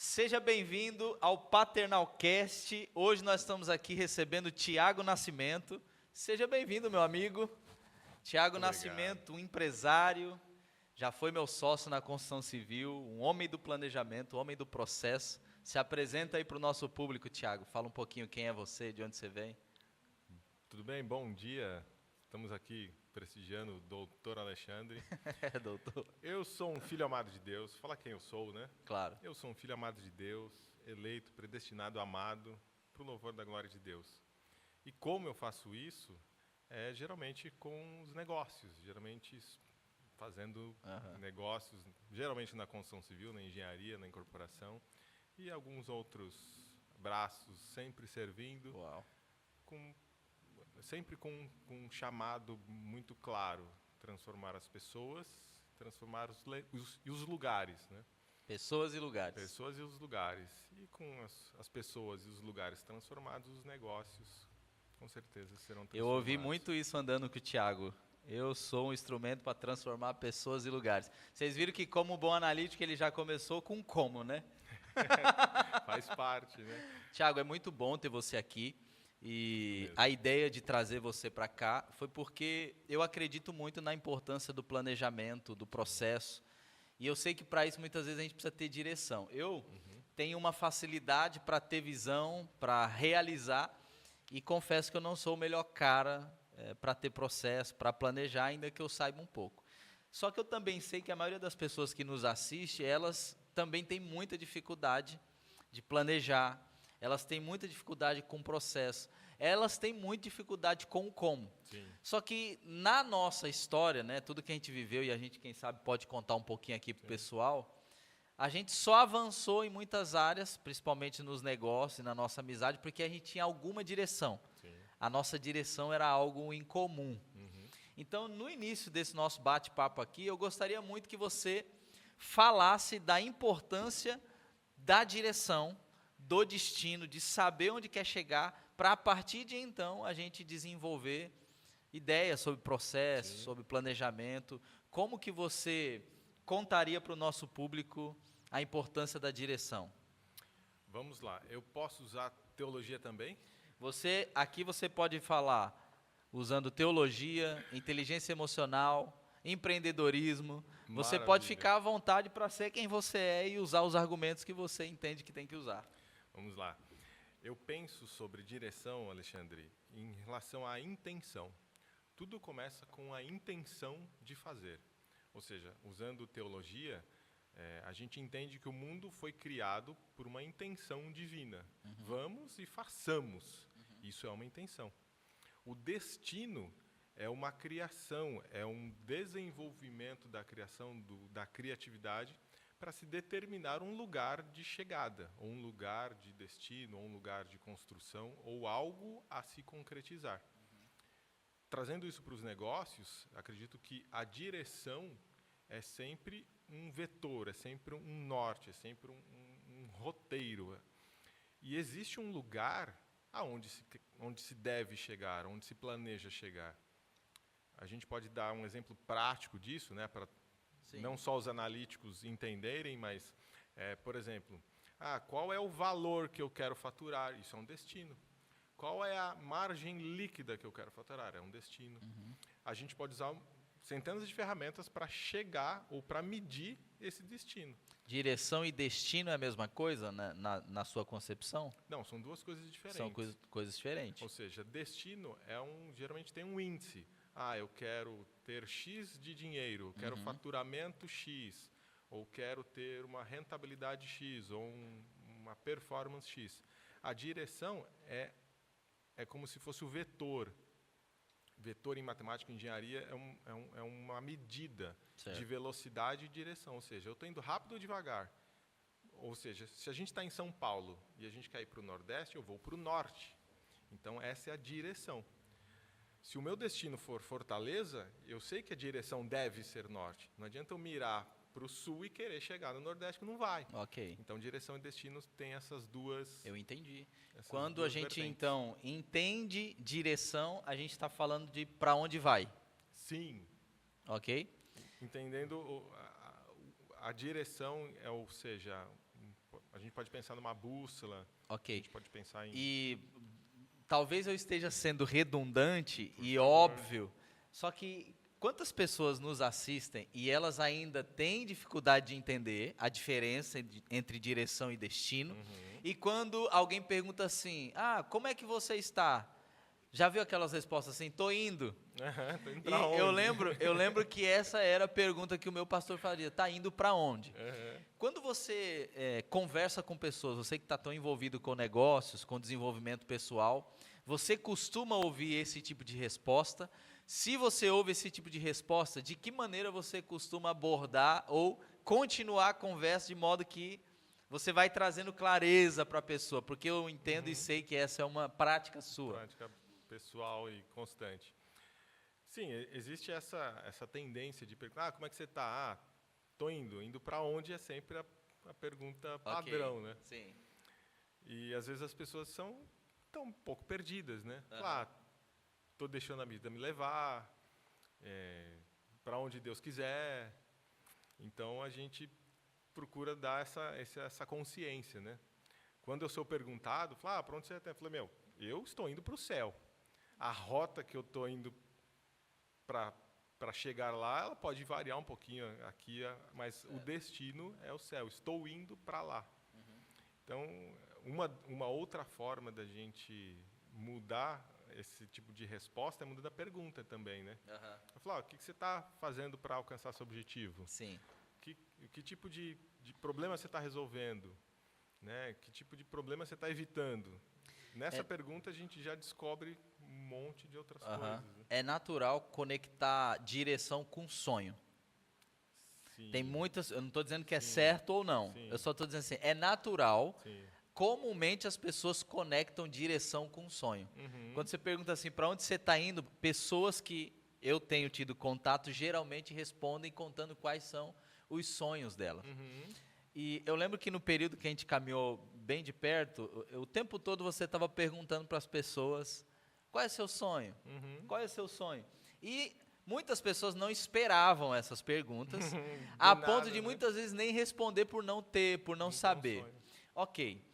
Seja bem-vindo ao Paternalcast. Hoje nós estamos aqui recebendo Tiago Nascimento. Seja bem-vindo, meu amigo. Tiago Nascimento, um empresário, já foi meu sócio na construção civil, um homem do planejamento, um homem do processo. Se apresenta aí para o nosso público, Tiago. Fala um pouquinho quem é você, de onde você vem. Tudo bem? Bom dia. Estamos aqui prestigiando o doutor Alexandre. Doutor. Eu sou um filho amado de Deus. Fala quem eu sou, né? Claro. Eu sou um filho amado de Deus, eleito, predestinado, amado, para o louvor da glória de Deus. E como eu faço isso? Geralmente com os negócios, geralmente fazendo negócios, geralmente na construção civil, na engenharia, na incorporação e alguns outros braços, sempre servindo, sempre com um chamado muito claro, transformar as pessoas, transformar os lugares, né? Pessoas e lugares. Pessoas e os lugares. E com as pessoas e os lugares transformados, os negócios, com certeza, serão transformados. Eu ouvi muito isso andando com o Tiago. Eu sou um instrumento para transformar pessoas e lugares. Vocês viram que, como bom analítico, ele já começou com como, né? Faz parte, né? Tiago, é muito bom ter você aqui. E a ideia de trazer você para cá foi porque eu acredito muito na importância do planejamento, do processo. E eu sei que para isso muitas vezes a gente precisa ter direção. Eu tenho uma facilidade para ter visão, para realizar, e confesso que eu não sou o melhor cara para ter processo, para planejar, ainda que eu saiba um pouco. Só que eu também sei que a maioria das pessoas que nos assiste, elas também têm muita dificuldade de planejar, elas têm muita dificuldade com o processo, elas têm muita dificuldade com o como. Sim. Só que na nossa história, né, tudo que a gente viveu, e a gente, quem sabe, pode contar um pouquinho aqui para o pessoal, a gente só avançou em muitas áreas, principalmente nos negócios e na nossa amizade, porque a gente tinha alguma direção. Sim. A nossa direção era algo em comum. Então, no início desse nosso bate-papo aqui, eu gostaria muito que você falasse da importância da direção, do destino, de saber onde quer chegar, para a partir de então a gente desenvolver ideias sobre processo, sobre planejamento. Como que você contaria para o nosso público a importância da direção? Vamos lá. Eu posso usar teologia também? Aqui você pode falar usando teologia, inteligência emocional, empreendedorismo. Você pode ficar à vontade para ser quem você é e usar os argumentos que você entende que tem que usar. Vamos lá. Eu penso sobre direção, Alexandre, em relação à intenção. Tudo começa com a intenção de fazer. Ou seja, usando teologia, a gente entende que o mundo foi criado por uma intenção divina. Vamos e façamos. Isso é uma intenção. O destino é uma criação, é um desenvolvimento da criação, da criatividade, para se determinar um lugar de chegada, ou um lugar de destino, ou um lugar de construção, ou algo a se concretizar. Trazendo isso para os negócios, acredito que a direção é sempre um vetor, é sempre um norte, é sempre um roteiro. E existe um lugar onde se deve chegar, onde se planeja chegar. A gente pode dar um exemplo prático disso, né, para não só os analíticos entenderem, mas, por exemplo, qual é o valor que eu quero faturar? Isso é um destino. Qual é a margem líquida que eu quero faturar? É um destino. A gente pode usar centenas de ferramentas para chegar ou para medir esse destino. Direção e destino é a mesma coisa na sua concepção? Não, são duas coisas diferentes. São coisas diferentes. Ou seja, destino geralmente tem um índice. Eu quero ter X de dinheiro, eu quero faturamento X, ou quero ter uma rentabilidade X, ou uma performance X. A direção é como se fosse o vetor. Vetor em matemática e engenharia é uma medida de velocidade e direção. Ou seja, eu estou indo rápido ou devagar. Ou seja, se a gente está em São Paulo e a gente quer ir para o Nordeste, eu vou para o Norte. Então, essa é a direção. Se o meu destino for Fortaleza, eu sei que a direção deve ser Norte. Não adianta eu mirar para o Sul e querer chegar no Nordeste, que não vai. Ok. Então, direção e destino tem essas duas... Eu entendi. Quando a gente, então, entende direção, a gente está falando de para onde vai. Sim. Ok? Entendendo a direção, ou seja, A gente pode pensar numa bússola, a Ok. gente pode pensar em... E talvez eu esteja sendo redundante e favor. óbvio, só que quantas pessoas nos assistem e elas ainda têm dificuldade de entender a diferença entre direção e destino? E quando alguém pergunta assim: "Ah, como é que você está?" Já viu aquelas respostas assim: "Tô indo." Tô indo E pra onde? eu lembro que essa era a pergunta que o meu pastor fazia: "Tá indo para onde?" Aham. Quando você conversa com pessoas, você que está tão envolvido com negócios, com desenvolvimento pessoal, você costuma ouvir esse tipo de resposta? Se você ouve esse tipo de resposta, de que maneira você costuma abordar ou continuar a conversa de modo que você vai trazendo clareza para a pessoa? Porque eu entendo e sei que essa é uma prática sua. Prática pessoal e constante. Sim, existe essa tendência de perguntar, como é que você está? Tô indo. Indo para onde é sempre a pergunta padrão, né? Sim. E às vezes as pessoas estão um pouco perdidas, né? Aham. Tô deixando a vida me levar, para onde Deus quiser. Então a gente procura dar essa consciência, né? Quando eu sou perguntado, para onde você está? Eu falei, eu estou indo para o céu. A rota que eu estou indo para chegar lá, ela pode variar um pouquinho aqui, mas o destino é o céu. Estou indo para lá. Então, uma outra forma da gente mudar esse tipo de resposta é mudar a pergunta também, né? Aham. Eu falo, o que você está fazendo para alcançar seu objetivo? Sim. Que tipo de problema você está resolvendo? Né? Que tipo de problema você está evitando? Nessa pergunta a gente já descobre um monte de outras Aham. coisas. Né? É natural conectar direção com sonho. Sim, Tem muitas, eu não estou dizendo que é Sim. certo ou não. Sim. Eu só estou dizendo assim, é natural. sim. Comumente as pessoas conectam direção com sonho. Quando você pergunta assim, para onde você está indo, pessoas que eu tenho tido contato geralmente respondem contando quais são os sonhos delas. E eu lembro que no período que a gente caminhou bem de perto, o tempo todo você estava perguntando para as pessoas: qual é seu sonho? Qual é seu sonho? E muitas pessoas não esperavam essas perguntas, a ponto de né? muitas vezes nem responder por não ter, por não Não tem um saber. sonho. Ok,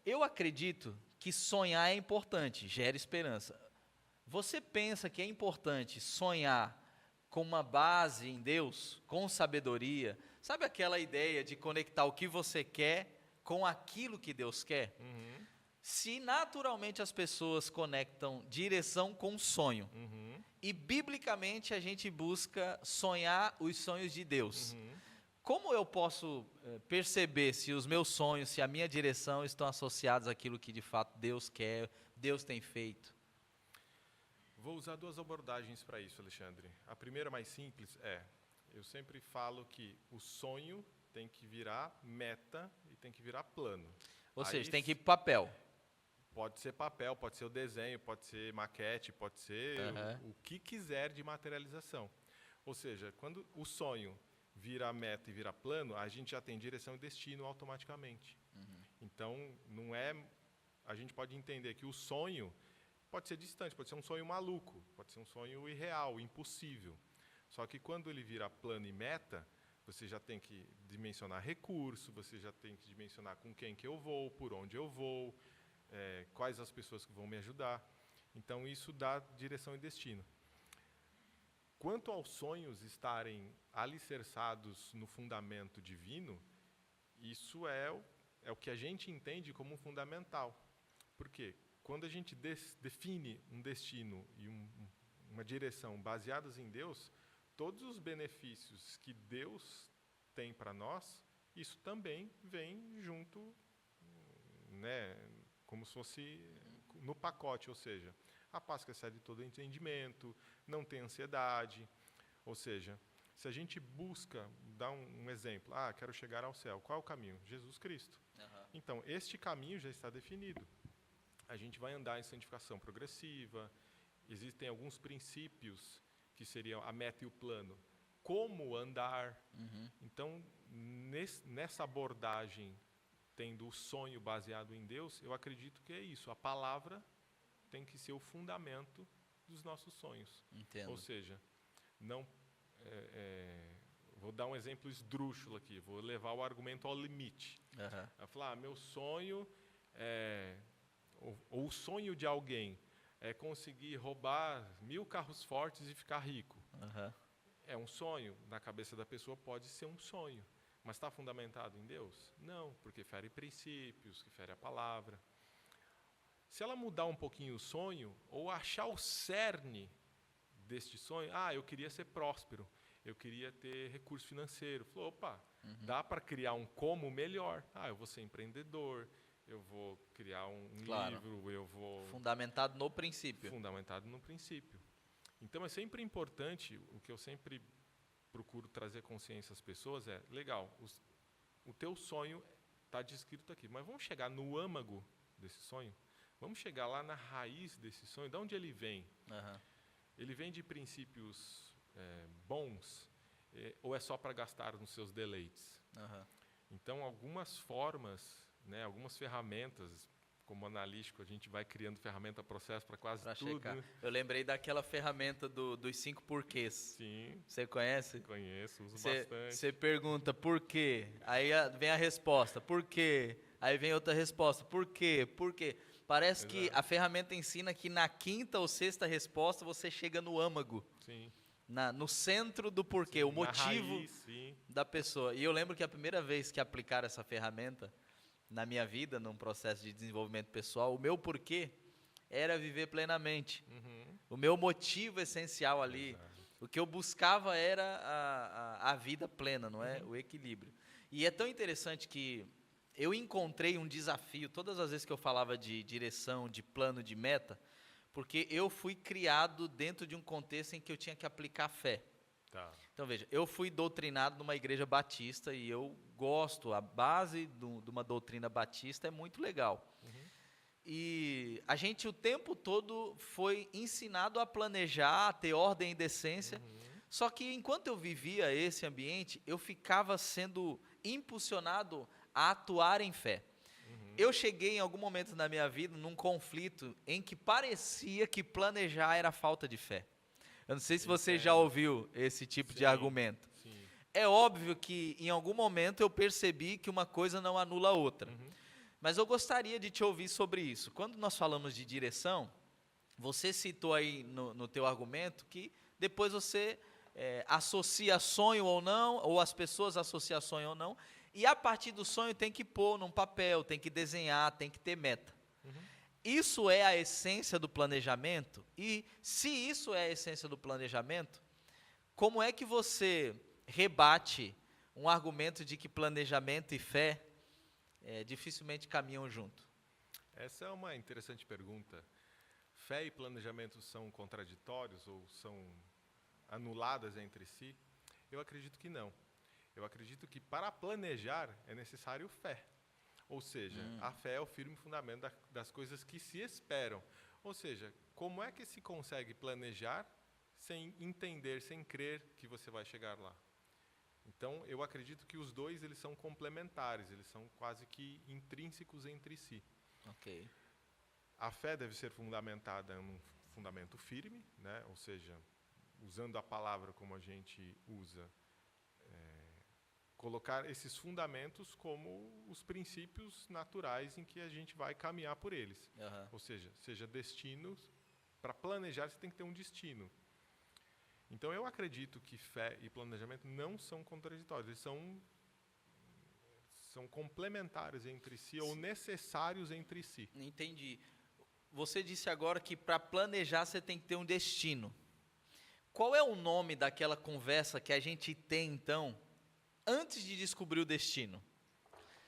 eu acredito que sonhar é importante, gera esperança. Você pensa que é importante sonhar com uma base em Deus, com sabedoria? Sabe aquela ideia de conectar o que você quer com aquilo que Deus quer? Se naturalmente as pessoas conectam direção com sonho, e biblicamente a gente busca sonhar os sonhos de Deus, como eu posso perceber se os meus sonhos, se a minha direção estão associados àquilo que de fato Deus quer, Deus tem feito? Vou usar duas abordagens para isso, Alexandre. A primeira, mais simples, eu sempre falo que o sonho tem que virar meta e tem que virar plano. Ou Aí, seja, tem que ir para papel. Pode ser papel, pode ser o desenho, pode ser maquete, pode ser o que quiser de materialização. Ou seja, quando o sonho vira meta e vira plano, a gente já tem direção e destino automaticamente. Então, não é... A gente pode entender que o sonho pode ser distante, pode ser um sonho maluco, pode ser um sonho irreal, impossível. Só que quando ele vira plano e meta, você já tem que dimensionar recurso, você já tem que dimensionar com quem que eu vou, por onde eu vou, quais as pessoas que vão me ajudar. Então, isso dá direção e destino. Quanto aos sonhos estarem alicerçados no fundamento divino, isso é o que a gente entende como fundamental. Por quê? Quando a gente define um destino e uma direção baseadas em Deus, todos os benefícios que Deus tem para nós, isso também vem junto, né, como se fosse no pacote, ou seja, a paz que excede todo entendimento, não tem ansiedade, ou seja, se a gente busca, dar um exemplo, quero chegar ao céu, qual é o caminho? Jesus Cristo. Então, este caminho já está definido. A gente vai andar em santificação progressiva, existem alguns princípios que seriam a meta e o plano. Como andar? Então, nessa abordagem, tendo o sonho baseado em Deus, eu acredito que é isso. A palavra tem que ser o fundamento dos nossos sonhos. Entendo. Ou seja, não vou dar um exemplo esdrúxulo aqui, vou levar o argumento ao limite. Aham. Eu falar, meu sonho ou o sonho de alguém é conseguir roubar 1000 carros fortes e ficar rico. Aham. É um sonho, na cabeça da pessoa pode ser um sonho, mas está fundamentado em Deus? Não, porque fere princípios, que fere a palavra. Se ela mudar um pouquinho o sonho, ou achar o cerne deste sonho, eu queria ser próspero, eu queria ter recurso financeiro. Falou, opa, dá para criar um como melhor. Eu vou ser empreendedor, eu vou criar um Claro. livro, eu vou... Fundamentado no princípio. Fundamentado no princípio. Então, é sempre importante, o que eu sempre procuro trazer consciência às pessoas é, legal, o teu sonho está descrito aqui, mas vamos chegar no âmago desse sonho? Vamos chegar lá na raiz desse sonho? De onde ele vem? Aham. Ele vem de princípios bons ou é só para gastar nos seus deleites? Aham. Então, algumas formas, né, algumas ferramentas, como analítico, a gente vai criando ferramenta processo para quase Pra tudo. checar. Né? Eu lembrei daquela ferramenta dos 5 porquês. Sim, Você conhece? conheço, uso bastante. Você pergunta por quê? Aí vem a resposta, por quê? Aí vem outra resposta, por quê? Por quê? Parece que Exato. a ferramenta ensina que na quinta ou sexta resposta você chega no âmago, Sim. no centro do porquê, o Na motivo raiz, sim. da pessoa. E eu lembro que a primeira vez que aplicaram essa ferramenta na minha vida, num processo de desenvolvimento pessoal, o meu porquê era viver plenamente. Uhum. O meu motivo essencial ali, Exato. o que eu buscava era a vida plena, não é? O equilíbrio. E é tão interessante que eu encontrei um desafio, todas as vezes que eu falava de direção, de plano, de meta, porque eu fui criado dentro de um contexto em que eu tinha que aplicar fé. Tá. Então, veja, eu fui doutrinado numa igreja batista e eu gosto, a base de uma doutrina batista é muito legal. E a gente o tempo todo foi ensinado a planejar, a ter ordem e decência, só que enquanto eu vivia esse ambiente, eu ficava sendo impulsionado a atuar em fé. Eu cheguei em algum momento na minha vida num conflito em que parecia que planejar era falta de fé. Eu não sei se você já ouviu esse tipo de Sim. argumento. Sim. É óbvio que em algum momento eu percebi que uma coisa não anula a outra. Mas eu gostaria de te ouvir sobre isso. Quando nós falamos de direção, você citou aí no teu argumento que depois você associa sonho ou não, ou as pessoas associam sonho ou não, e a partir do sonho tem que pôr num papel, tem que desenhar, tem que ter meta. Isso é a essência do planejamento? E se isso é a essência do planejamento, como é que você rebate um argumento de que planejamento e fé dificilmente caminham junto? Essa é uma interessante pergunta. Fé e planejamento são contraditórios ou são anuladas entre si? Eu acredito que não. Eu acredito que para planejar é necessário fé. Ou seja, a fé é o firme fundamento das coisas que se esperam. Ou seja, como é que se consegue planejar sem entender, sem crer que você vai chegar lá? Então, eu acredito que os dois eles são complementares, eles são quase que intrínsecos entre si. Ok. A fé deve ser fundamentada num fundamento firme, né? Ou seja, usando a palavra como a gente usa, colocar esses fundamentos como os princípios naturais em que a gente vai caminhar por eles. Ou seja destinos, para planejar você tem que ter um destino. Então eu acredito que fé e planejamento não são contraditórios, eles são complementares entre si ou necessários entre si. Entendi. Você disse agora que para planejar você tem que ter um destino. Qual é o nome daquela conversa que a gente tem, então, antes de descobrir o destino?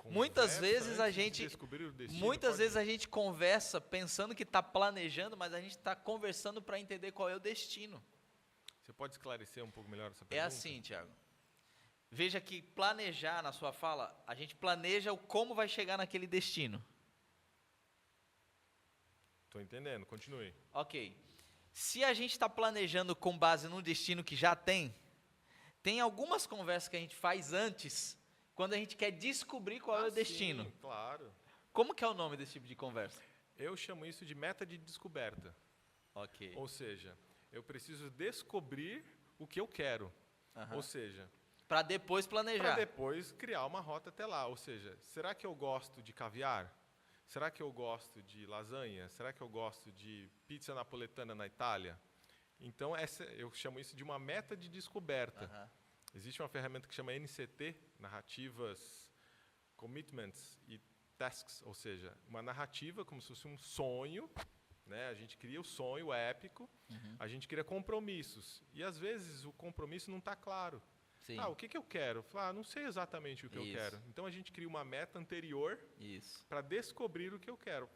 Muitas vezes a gente conversa pensando que está planejando, mas a gente está conversando para entender qual é o destino. Você pode esclarecer um pouco melhor essa pergunta? É assim, Tiago. Veja que planejar, na sua fala, a gente planeja o como vai chegar naquele destino. Estou entendendo, continue. Ok. Se a gente está planejando com base num destino que já tem algumas conversas que a gente faz antes, quando a gente quer descobrir qual é o destino. Sim, claro. Como que é o nome desse tipo de conversa? Eu chamo isso de meta de descoberta. Ok. Ou seja, eu preciso descobrir o que eu quero. Ou seja, Para depois planejar. Para depois criar uma rota até lá. Ou seja, será que eu gosto de caviar? Será que eu gosto de lasanha? Será que eu gosto de pizza napoletana na Itália? Então, eu chamo isso de uma meta de descoberta. Existe uma ferramenta que chama NCT, Narrativas, Commitments e Tasks, ou seja, uma narrativa como se fosse um sonho, né? A gente cria o sonho épico, a gente cria compromissos. E, às vezes, o compromisso não está claro. Sim. O que eu quero? Não sei exatamente o que eu quero. Então, a gente cria uma meta anterior para descobrir o que eu quero.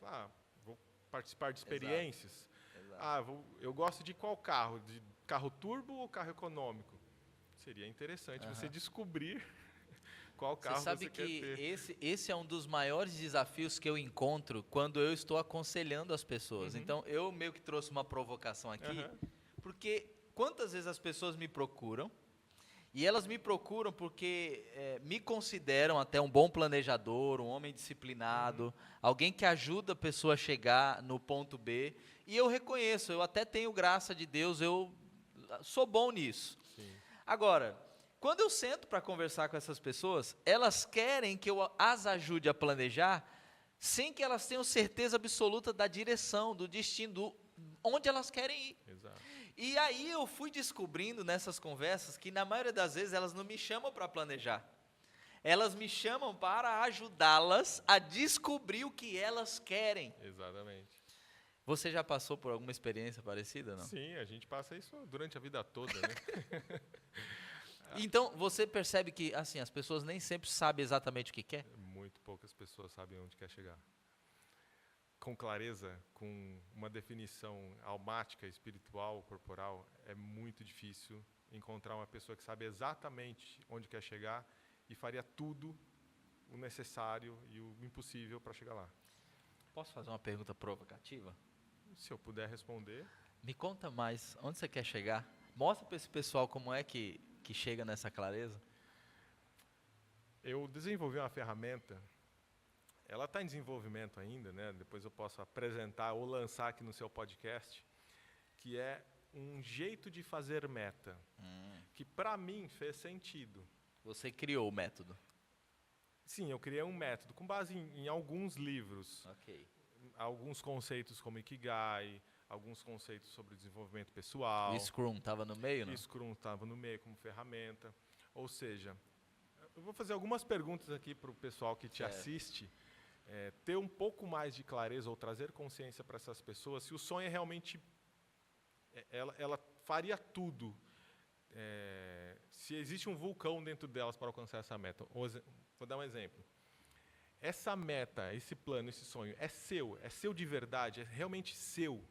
Vou participar de experiências. Exato. Eu gosto de qual carro? De carro turbo ou carro econômico? Seria interessante você descobrir qual carro você quer ter. Você sabe que esse é um dos maiores desafios que eu encontro quando eu estou aconselhando as pessoas. Então, eu meio que trouxe uma provocação aqui, porque quantas vezes as pessoas me procuram, e elas me procuram porque me consideram até um bom planejador, um homem disciplinado, alguém que ajuda a pessoa a chegar no ponto B. E eu reconheço, eu até tenho graça de Deus, eu sou bom nisso. Sim. Agora, quando eu sento para conversar com essas pessoas, elas querem que eu as ajude a planejar sem que elas tenham certeza absoluta da direção, do destino, onde elas querem ir. Exato. E aí eu fui descobrindo nessas conversas que na maioria das vezes elas não me chamam para planejar. Elas me chamam para ajudá-las a descobrir o que elas querem. Exatamente. Você já passou por alguma experiência parecida, não? Sim, a gente passa isso durante a vida toda, né? Então, você percebe que assim, as pessoas nem sempre sabem exatamente o que quer? Muito poucas pessoas sabem onde quer chegar. Com clareza, com uma definição almática, espiritual, corporal, é muito difícil encontrar uma pessoa que sabe exatamente onde quer chegar e faria tudo o necessário e o impossível para chegar lá. Posso fazer uma pergunta provocativa? Se eu puder responder. Me conta mais, onde você quer chegar? Mostra para esse pessoal como é que chega nessa clareza. Eu desenvolvi uma ferramenta. Ela está em desenvolvimento ainda, né? Depois eu posso apresentar ou lançar aqui no seu podcast, que é um jeito de fazer meta, que para mim fez sentido. Você criou o método? Sim, eu criei um método com base em alguns livros, alguns conceitos como Ikigai, alguns conceitos sobre desenvolvimento pessoal. O Scrum estava no meio, não? O Scrum estava no meio como ferramenta. Ou seja, eu vou fazer algumas perguntas aqui para o pessoal que te assiste. Ter um pouco mais de clareza ou trazer consciência para essas pessoas se o sonho é realmente ela faria tudo se existe um vulcão dentro delas para alcançar essa meta. Vou dar um exemplo. Essa meta, esse plano, esse sonho é seu de verdade, é realmente seu?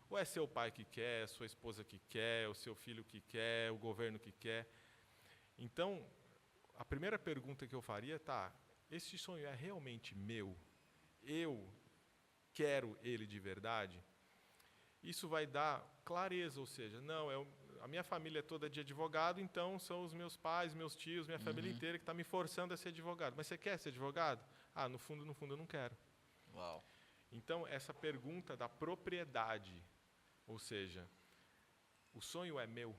Ou é seu pai que quer, sua esposa que quer, o seu filho que quer, o governo que quer? Então, a primeira pergunta que eu faria esse sonho é realmente meu? Eu quero ele de verdade? Isso vai dar clareza, ou seja, a minha família é toda de advogado, então são os meus pais, meus tios, minha família inteira que está me forçando a ser advogado. Mas você quer ser advogado? No fundo eu não quero. Uau. Então, essa pergunta da propriedade, ou seja, o sonho é meu?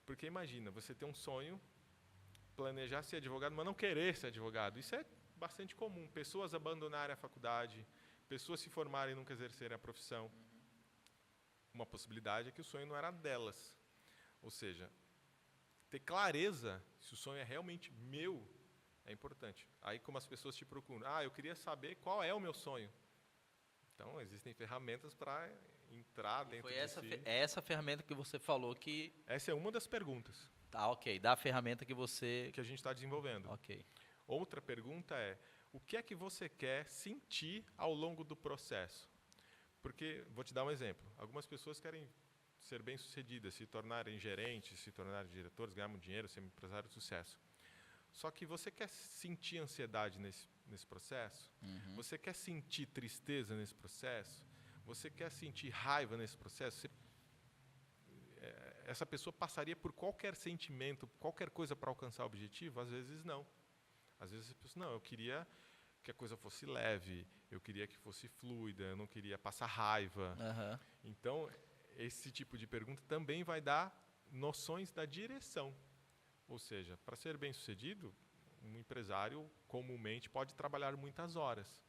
Porque imagina, você ter um sonho, planejar ser advogado, mas não querer ser advogado. Isso é bastante comum. Pessoas abandonarem a faculdade, pessoas se formarem e nunca exercerem a profissão. Uma possibilidade é que o sonho não era delas. Ou seja, ter clareza se o sonho é realmente meu é importante. Aí, como as pessoas te procuram, eu queria saber qual é o meu sonho. Então, existem ferramentas para entrar dentro de si. É essa ferramenta que você falou que... Essa é uma das perguntas. Ok. Da ferramenta que você... Que a gente está desenvolvendo. Ok. Outra pergunta é, o que é que você quer sentir ao longo do processo? Porque, vou te dar um exemplo, algumas pessoas querem ser bem-sucedidas, se tornarem gerentes, se tornarem diretores, ganhar muito dinheiro, ser um empresário de sucesso. Só que você quer sentir ansiedade nesse processo? Você quer sentir tristeza nesse processo? Você quer sentir raiva nesse processo? Essa pessoa passaria por qualquer sentimento, qualquer coisa para alcançar o objetivo? Às vezes não. Às vezes a pessoa, eu queria que a coisa fosse leve, eu queria que fosse fluida, eu não queria passar raiva. Então, esse tipo de pergunta também vai dar noções da direção. Ou seja, para ser bem-sucedido, um empresário comumente pode trabalhar muitas horas.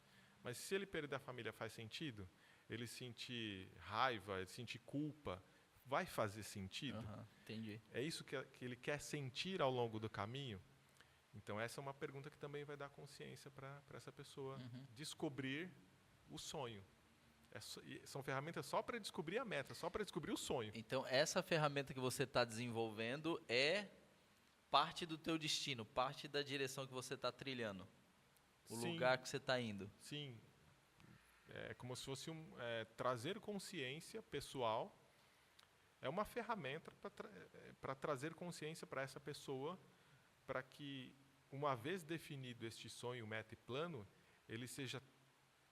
Mas se ele perder a família, faz sentido? Ele sentir raiva, ele sentir culpa, vai fazer sentido? Entendi. É isso que ele quer sentir ao longo do caminho? Então, essa é uma pergunta que também vai dar consciência para essa pessoa descobrir o sonho. São ferramentas só para descobrir a meta, só para descobrir o sonho. Então, essa ferramenta que você está desenvolvendo é parte do teu destino, parte da direção que você está trilhando, o lugar que você está indo. Sim, é como se fosse trazer consciência pessoal. É uma ferramenta para trazer consciência para essa pessoa, para que, uma vez definido este sonho, meta e plano, ele seja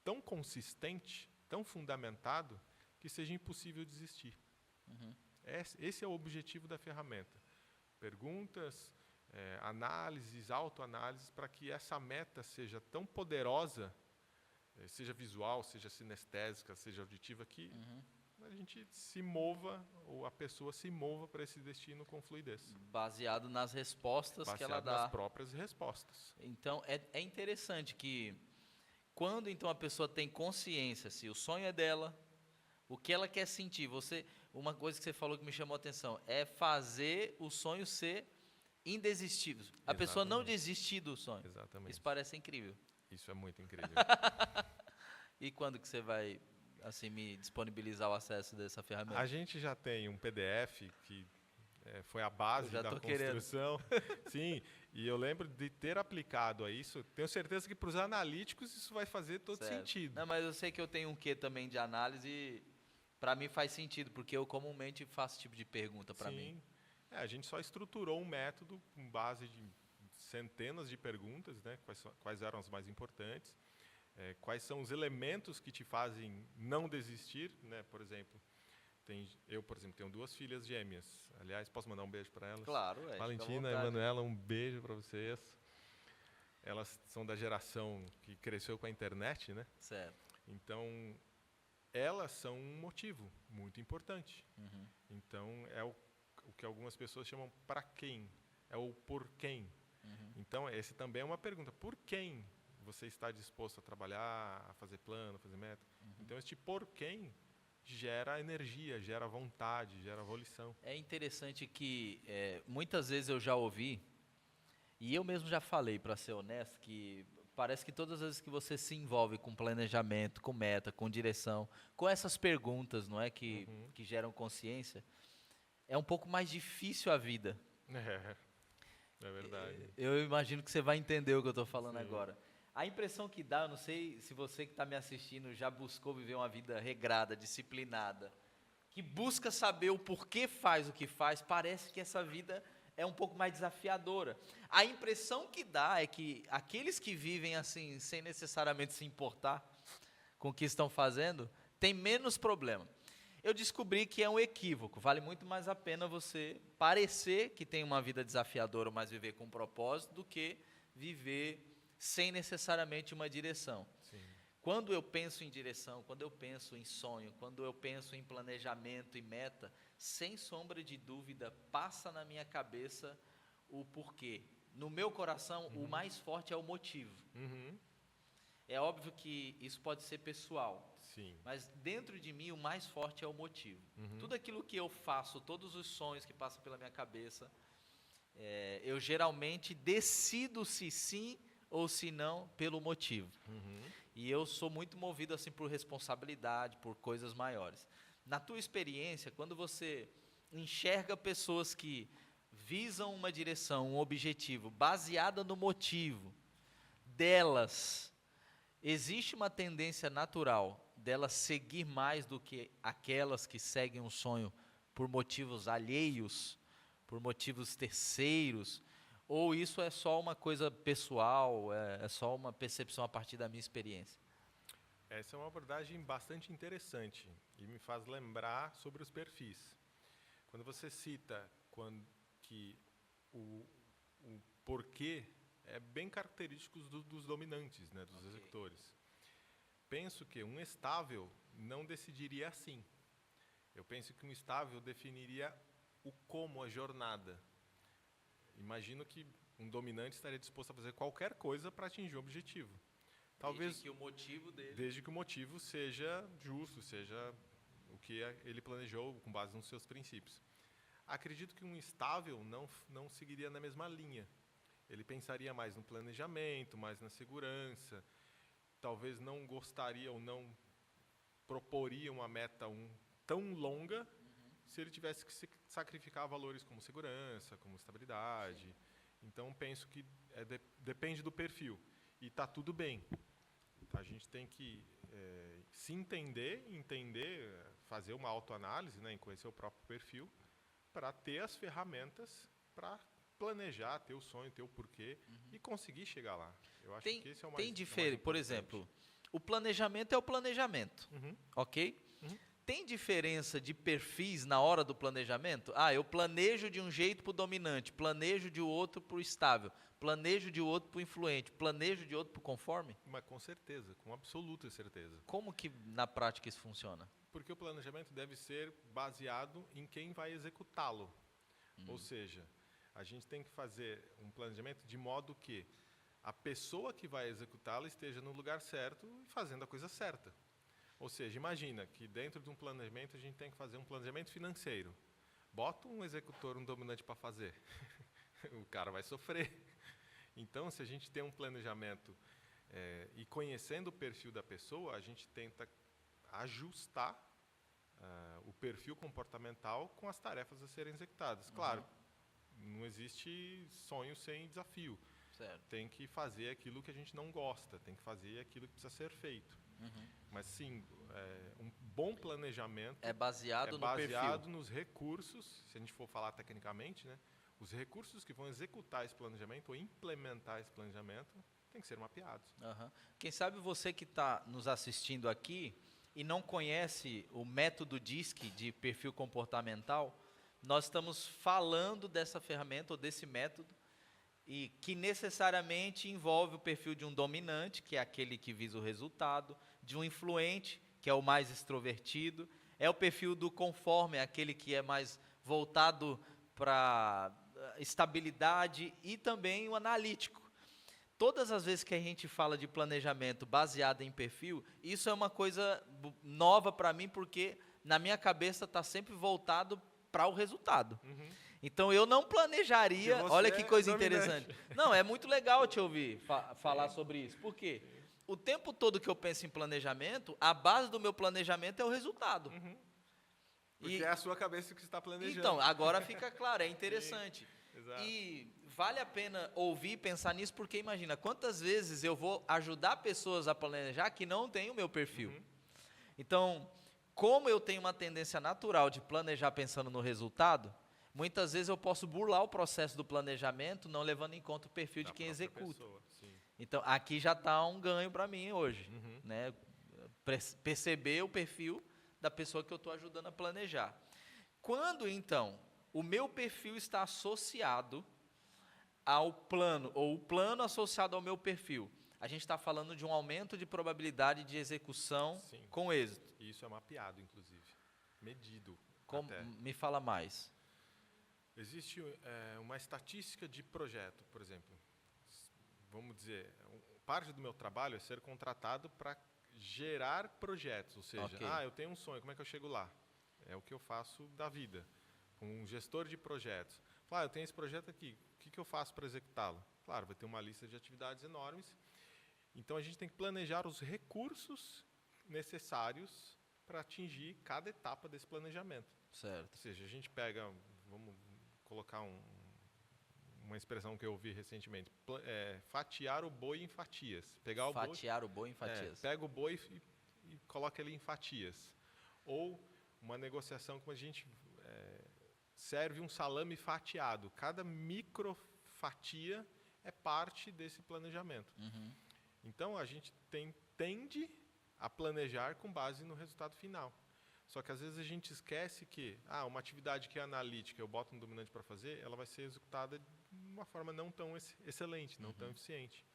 tão consistente, tão fundamentado, que seja impossível desistir. Esse é o objetivo da ferramenta. Perguntas, análises, autoanálises, para que essa meta seja tão poderosa, seja visual, seja sinestésica, seja auditiva, que a gente se mova, ou a pessoa se mova para esse destino com fluidez. Baseado nas respostas que ela dá. Baseado nas próprias respostas. Então, é interessante que, quando então a pessoa tem consciência, se o sonho é dela, o que ela quer sentir, uma coisa que você falou que me chamou a atenção, é fazer o sonho ser indesistível. A pessoa não desistir do sonho. Exatamente. Isso parece incrível. Isso é muito incrível. E quando que você vai assim me disponibilizar o acesso dessa ferramenta? A gente já tem um PDF que foi a base da construção. Sim, e eu lembro de ter aplicado a isso. Tenho certeza que para os analíticos isso vai fazer todo sentido. Não, mas eu sei que eu tenho um quê também de análise e para mim faz sentido, porque eu comumente faço esse tipo de pergunta para mim. A gente só estruturou um método com base de centenas de perguntas, né? Quais eram as mais importantes, quais são os elementos que te fazem não desistir, né? Por exemplo, eu, por exemplo, tenho 2 filhas gêmeas. Aliás, posso mandar um beijo para elas? Claro, Valentina e Manuela, um beijo para vocês. Elas são da geração que cresceu com a internet, né? Certo. Então, elas são um motivo muito importante. Então, é o que algumas pessoas chamam para quem, é o por quem. Então, esse também é uma pergunta. Por quem você está disposto a trabalhar, a fazer plano, a fazer meta? Então, este por quem gera energia, gera vontade, gera volição. É interessante que muitas vezes eu já ouvi, e eu mesmo já falei, para ser honesto, que parece que todas as vezes que você se envolve com planejamento, com meta, com direção, com essas perguntas, não é, que geram consciência, é um pouco mais difícil a vida. É verdade. Eu imagino que você vai entender o que eu estou falando agora. A impressão que dá, eu não sei se você que está me assistindo já buscou viver uma vida regrada, disciplinada, que busca saber o porquê faz o que faz, parece que essa vida é um pouco mais desafiadora. A impressão que dá é que aqueles que vivem assim, sem necessariamente se importar com o que estão fazendo, têm menos problema. Eu descobri que é um equívoco, vale muito mais a pena você parecer que tem uma vida desafiadora, mas viver com propósito, do que viver sem necessariamente uma direção. Sim. Quando eu penso em direção, quando eu penso em sonho, quando eu penso em planejamento e meta, sem sombra de dúvida, passa na minha cabeça o porquê. No meu coração, o mais forte é o motivo. É óbvio que isso pode ser pessoal. Sim. Mas dentro de mim o mais forte é o motivo. Tudo aquilo que eu faço, todos os sonhos que passam pela minha cabeça, eu geralmente decido se sim ou se não pelo motivo. E eu sou muito movido assim por responsabilidade, por coisas maiores. Na tua experiência, quando você enxerga pessoas que visam uma direção, um objetivo, baseada no motivo delas, existe uma tendência natural delas seguir mais do que aquelas que seguem um sonho por motivos alheios, por motivos terceiros, ou isso é só uma coisa pessoal, é só uma percepção a partir da minha experiência? Essa é uma abordagem bastante interessante e me faz lembrar sobre os perfis. Quando você cita que o porquê é bem característico dos dominantes, né, dos executores. Penso que um estável não decidiria assim. Eu penso que um estável definiria o como, a jornada. imagino que um dominante estaria disposto a fazer qualquer coisa para atingir o objetivo. Talvez Desde que o motivo dele... desde que o motivo seja justo, seja o que ele planejou com base nos seus princípios. Acredito que um estável não seguiria na mesma linha. Ele pensaria mais no planejamento, mais na segurança, talvez não gostaria ou não proporia uma meta tão longa se ele tivesse que sacrificar valores como segurança, como estabilidade. Então, penso que depende do perfil. E está tudo bem. A gente tem que se entender, fazer uma autoanálise, né, em conhecer o próprio perfil, para ter as ferramentas para planejar, ter o sonho, ter o porquê e conseguir chegar lá. Eu acho que esse é o mais importante. Por exemplo, o planejamento é o planejamento, ok? Tem diferença de perfis na hora do planejamento? Eu planejo de um jeito para o dominante, planejo de outro para o estável, planejo de outro para o influente, planejo de outro para o conforme? Mas com certeza, com absoluta certeza. Como que na prática isso funciona? Porque o planejamento deve ser baseado em quem vai executá-lo. Ou seja, a gente tem que fazer um planejamento de modo que a pessoa que vai executá-lo esteja no lugar certo e fazendo a coisa certa. Ou seja, imagina que dentro de um planejamento a gente tem que fazer um planejamento financeiro. Bota um executor, um dominante para fazer. O cara vai sofrer. Então, se a gente tem um planejamento e conhecendo o perfil da pessoa, a gente tenta ajustar o perfil comportamental com as tarefas a serem executadas. Claro, não existe sonho sem desafio. Certo. Tem que fazer aquilo que a gente não gosta, tem que fazer aquilo que precisa ser feito. Mas sim, um bom planejamento é baseado no perfil. Nos recursos, se a gente for falar tecnicamente, né, os recursos que vão executar esse planejamento ou implementar esse planejamento têm que ser mapeados. Quem sabe você que está nos assistindo aqui e não conhece o método DISC de perfil comportamental, nós estamos falando dessa ferramenta ou desse método e que necessariamente envolve o perfil de um dominante, que é aquele que visa o resultado, de um influente, que é o mais extrovertido, é o perfil do conforme, aquele que é mais voltado para estabilidade, e também o analítico. Todas as vezes que a gente fala de planejamento baseado em perfil, isso é uma coisa nova para mim, porque na minha cabeça está sempre voltado para o resultado. Então, eu não planejaria... Olha que coisa interessante. Não, é muito legal te ouvir falar sobre isso. Por quê? O tempo todo que eu penso em planejamento, a base do meu planejamento é o resultado. Porque é a sua cabeça que está planejando. Então, agora fica claro, é interessante. Exato. E vale a pena ouvir e pensar nisso, porque imagina, quantas vezes eu vou ajudar pessoas a planejar que não têm o meu perfil. Então, como eu tenho uma tendência natural de planejar pensando no resultado, muitas vezes eu posso burlar o processo do planejamento, não levando em conta o perfil de quem executa. Pessoa, então, aqui já está um ganho para mim hoje. Né? Perceber o perfil da pessoa que eu estou ajudando a planejar. Quando, então, o meu perfil está associado ao plano, ou o plano associado ao meu perfil, a gente está falando de um aumento de probabilidade de execução com êxito. Isso é mapeado, inclusive. Medido. Me fala mais. Existe uma estatística de projeto, por exemplo. Vamos dizer, parte do meu trabalho é ser contratado para gerar projetos. Ou seja, eu tenho um sonho, como é que eu chego lá? É o que eu faço da vida. Um gestor de projetos. Eu tenho esse projeto aqui, o que eu faço para executá-lo? Claro, vai ter uma lista de atividades enormes. Então, a gente tem que planejar os recursos necessários para atingir cada etapa desse planejamento. Certo. Ou seja, a gente pega, vamos colocar uma expressão que eu ouvi recentemente, fatiar o boi em fatias. Fatiar o boi em fatias. Pega o boi e coloca ele em fatias. Ou uma negociação como a gente serve um salame fatiado. Cada micro fatia é parte desse planejamento. Então, a gente tende a planejar com base no resultado final. Só que, às vezes, a gente esquece que uma atividade que é analítica, eu boto um dominante para fazer, ela vai ser executada de uma forma não tão excelente, não tão eficiente.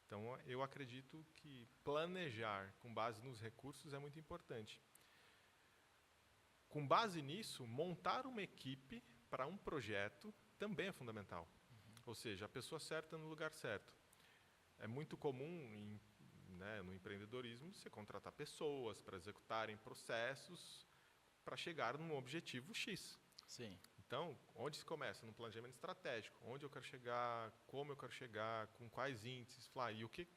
Então, eu acredito que planejar com base nos recursos é muito importante. Com base nisso, montar uma equipe para um projeto também é fundamental. Ou seja, a pessoa certa no lugar certo. É muito comum no empreendedorismo você contratar pessoas para executarem processos para chegar num objetivo X. Sim. Então, onde se começa? No planejamento estratégico. Onde eu quero chegar, como eu quero chegar, com quais índices, e o que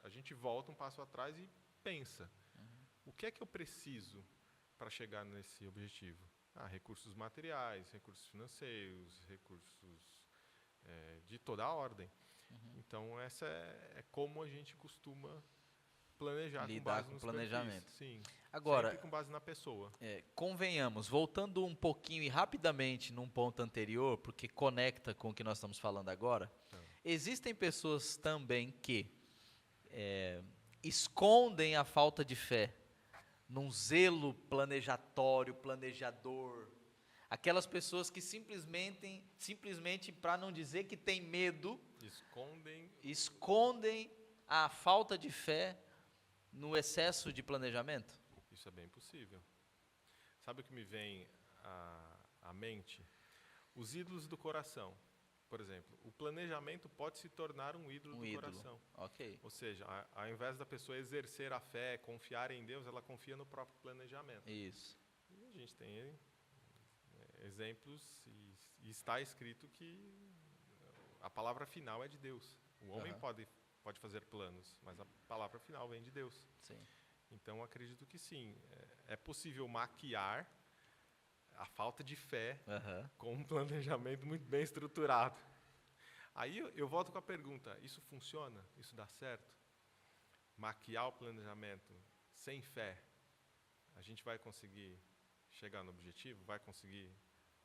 a gente volta um passo atrás e pensa. O que é que eu preciso para chegar nesse objetivo? Recursos materiais, recursos financeiros, recursos de toda a ordem. Então, essa é como a gente costuma planejar Lidar com base com nos planejamento. perfis. Sim. Agora, sempre com base na pessoa. Convenhamos, voltando um pouquinho e rapidamente num ponto anterior, porque conecta com o que nós estamos falando agora, existem pessoas também que escondem a falta de fé num zelo planejatório, planejador. Aquelas pessoas que simplesmente para não dizer que tem medo, escondem a falta de fé no excesso de planejamento. Isso é bem possível. Sabe o que me vem à mente? Os ídolos do coração. Por exemplo, o planejamento pode se tornar um ídolo do coração. Ok. Ou seja, ao invés da pessoa exercer a fé, confiar em Deus, ela confia no próprio planejamento. Isso. E a gente tem exemplos e está escrito que a palavra final é de Deus. O homem pode fazer planos, mas a palavra final vem de Deus. Sim. Então, acredito que sim. É possível maquiar a falta de fé com um planejamento muito bem estruturado. Aí eu volto com a pergunta, isso funciona? Isso dá certo? Maquiar o planejamento sem fé, a gente vai conseguir chegar no objetivo? Vai conseguir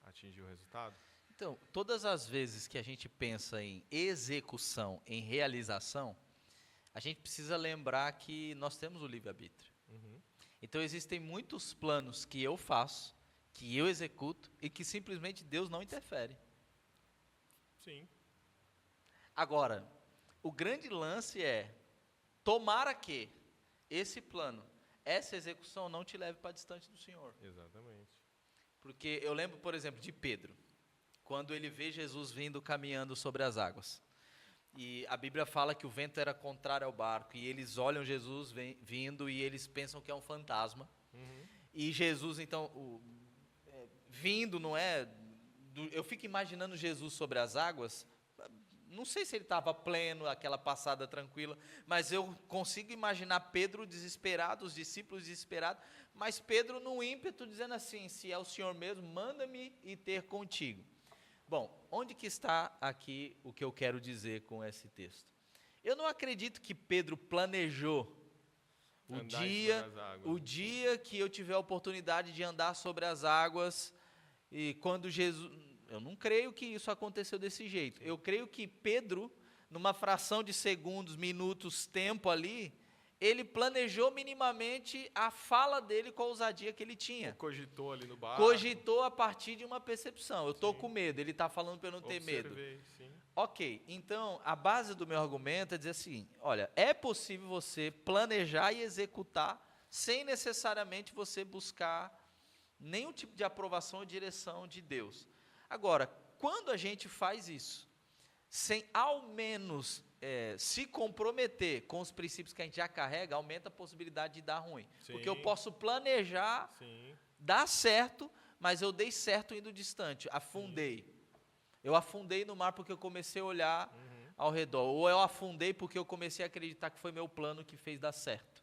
atingir o resultado? Então, todas as vezes que a gente pensa em execução, em realização, a gente precisa lembrar que nós temos o livre-arbítrio. Então, existem muitos planos que eu faço, que eu executo, e que simplesmente Deus não interfere. Sim. Agora, o grande lance é, tomara que esse plano, essa execução não te leve para distante do Senhor. Exatamente. Porque eu lembro, por exemplo, de Pedro, quando ele vê Jesus vindo caminhando sobre as águas. E a Bíblia fala que o vento era contrário ao barco, e eles olham Jesus vindo e eles pensam que é um fantasma. E Jesus, então, vindo, não é? Eu fico imaginando Jesus sobre as águas, não sei se ele estava pleno, aquela passada tranquila, mas eu consigo imaginar Pedro desesperado, os discípulos desesperados, mas Pedro no ímpeto dizendo assim, se é o Senhor mesmo, manda-me ir ter contigo. Bom, onde que está aqui o que eu quero dizer com esse texto? Eu não acredito que Pedro planejou o dia que eu tiver a oportunidade de andar sobre as águas, e quando Jesus... Eu não creio que isso aconteceu desse jeito. Eu creio que Pedro, numa fração de segundos, minutos, tempo ali, ele planejou minimamente a fala dele com a ousadia que ele tinha. Ou cogitou ali no barco. Cogitou a partir de uma percepção. Eu estou com medo, ele está falando para eu não ter medo. Sim. Ok, então a base do meu argumento é dizer assim, olha, é possível você planejar e executar sem necessariamente você buscar nenhum tipo de aprovação ou direção de Deus. Agora, quando a gente faz isso, sem ao menos se comprometer com os princípios que a gente já carrega, aumenta a possibilidade de dar ruim. Sim. Porque eu posso planejar, dar certo, mas eu dei certo indo distante, afundei. Eu afundei no mar porque eu comecei a olhar ao redor, ou eu afundei porque eu comecei a acreditar que foi meu plano que fez dar certo.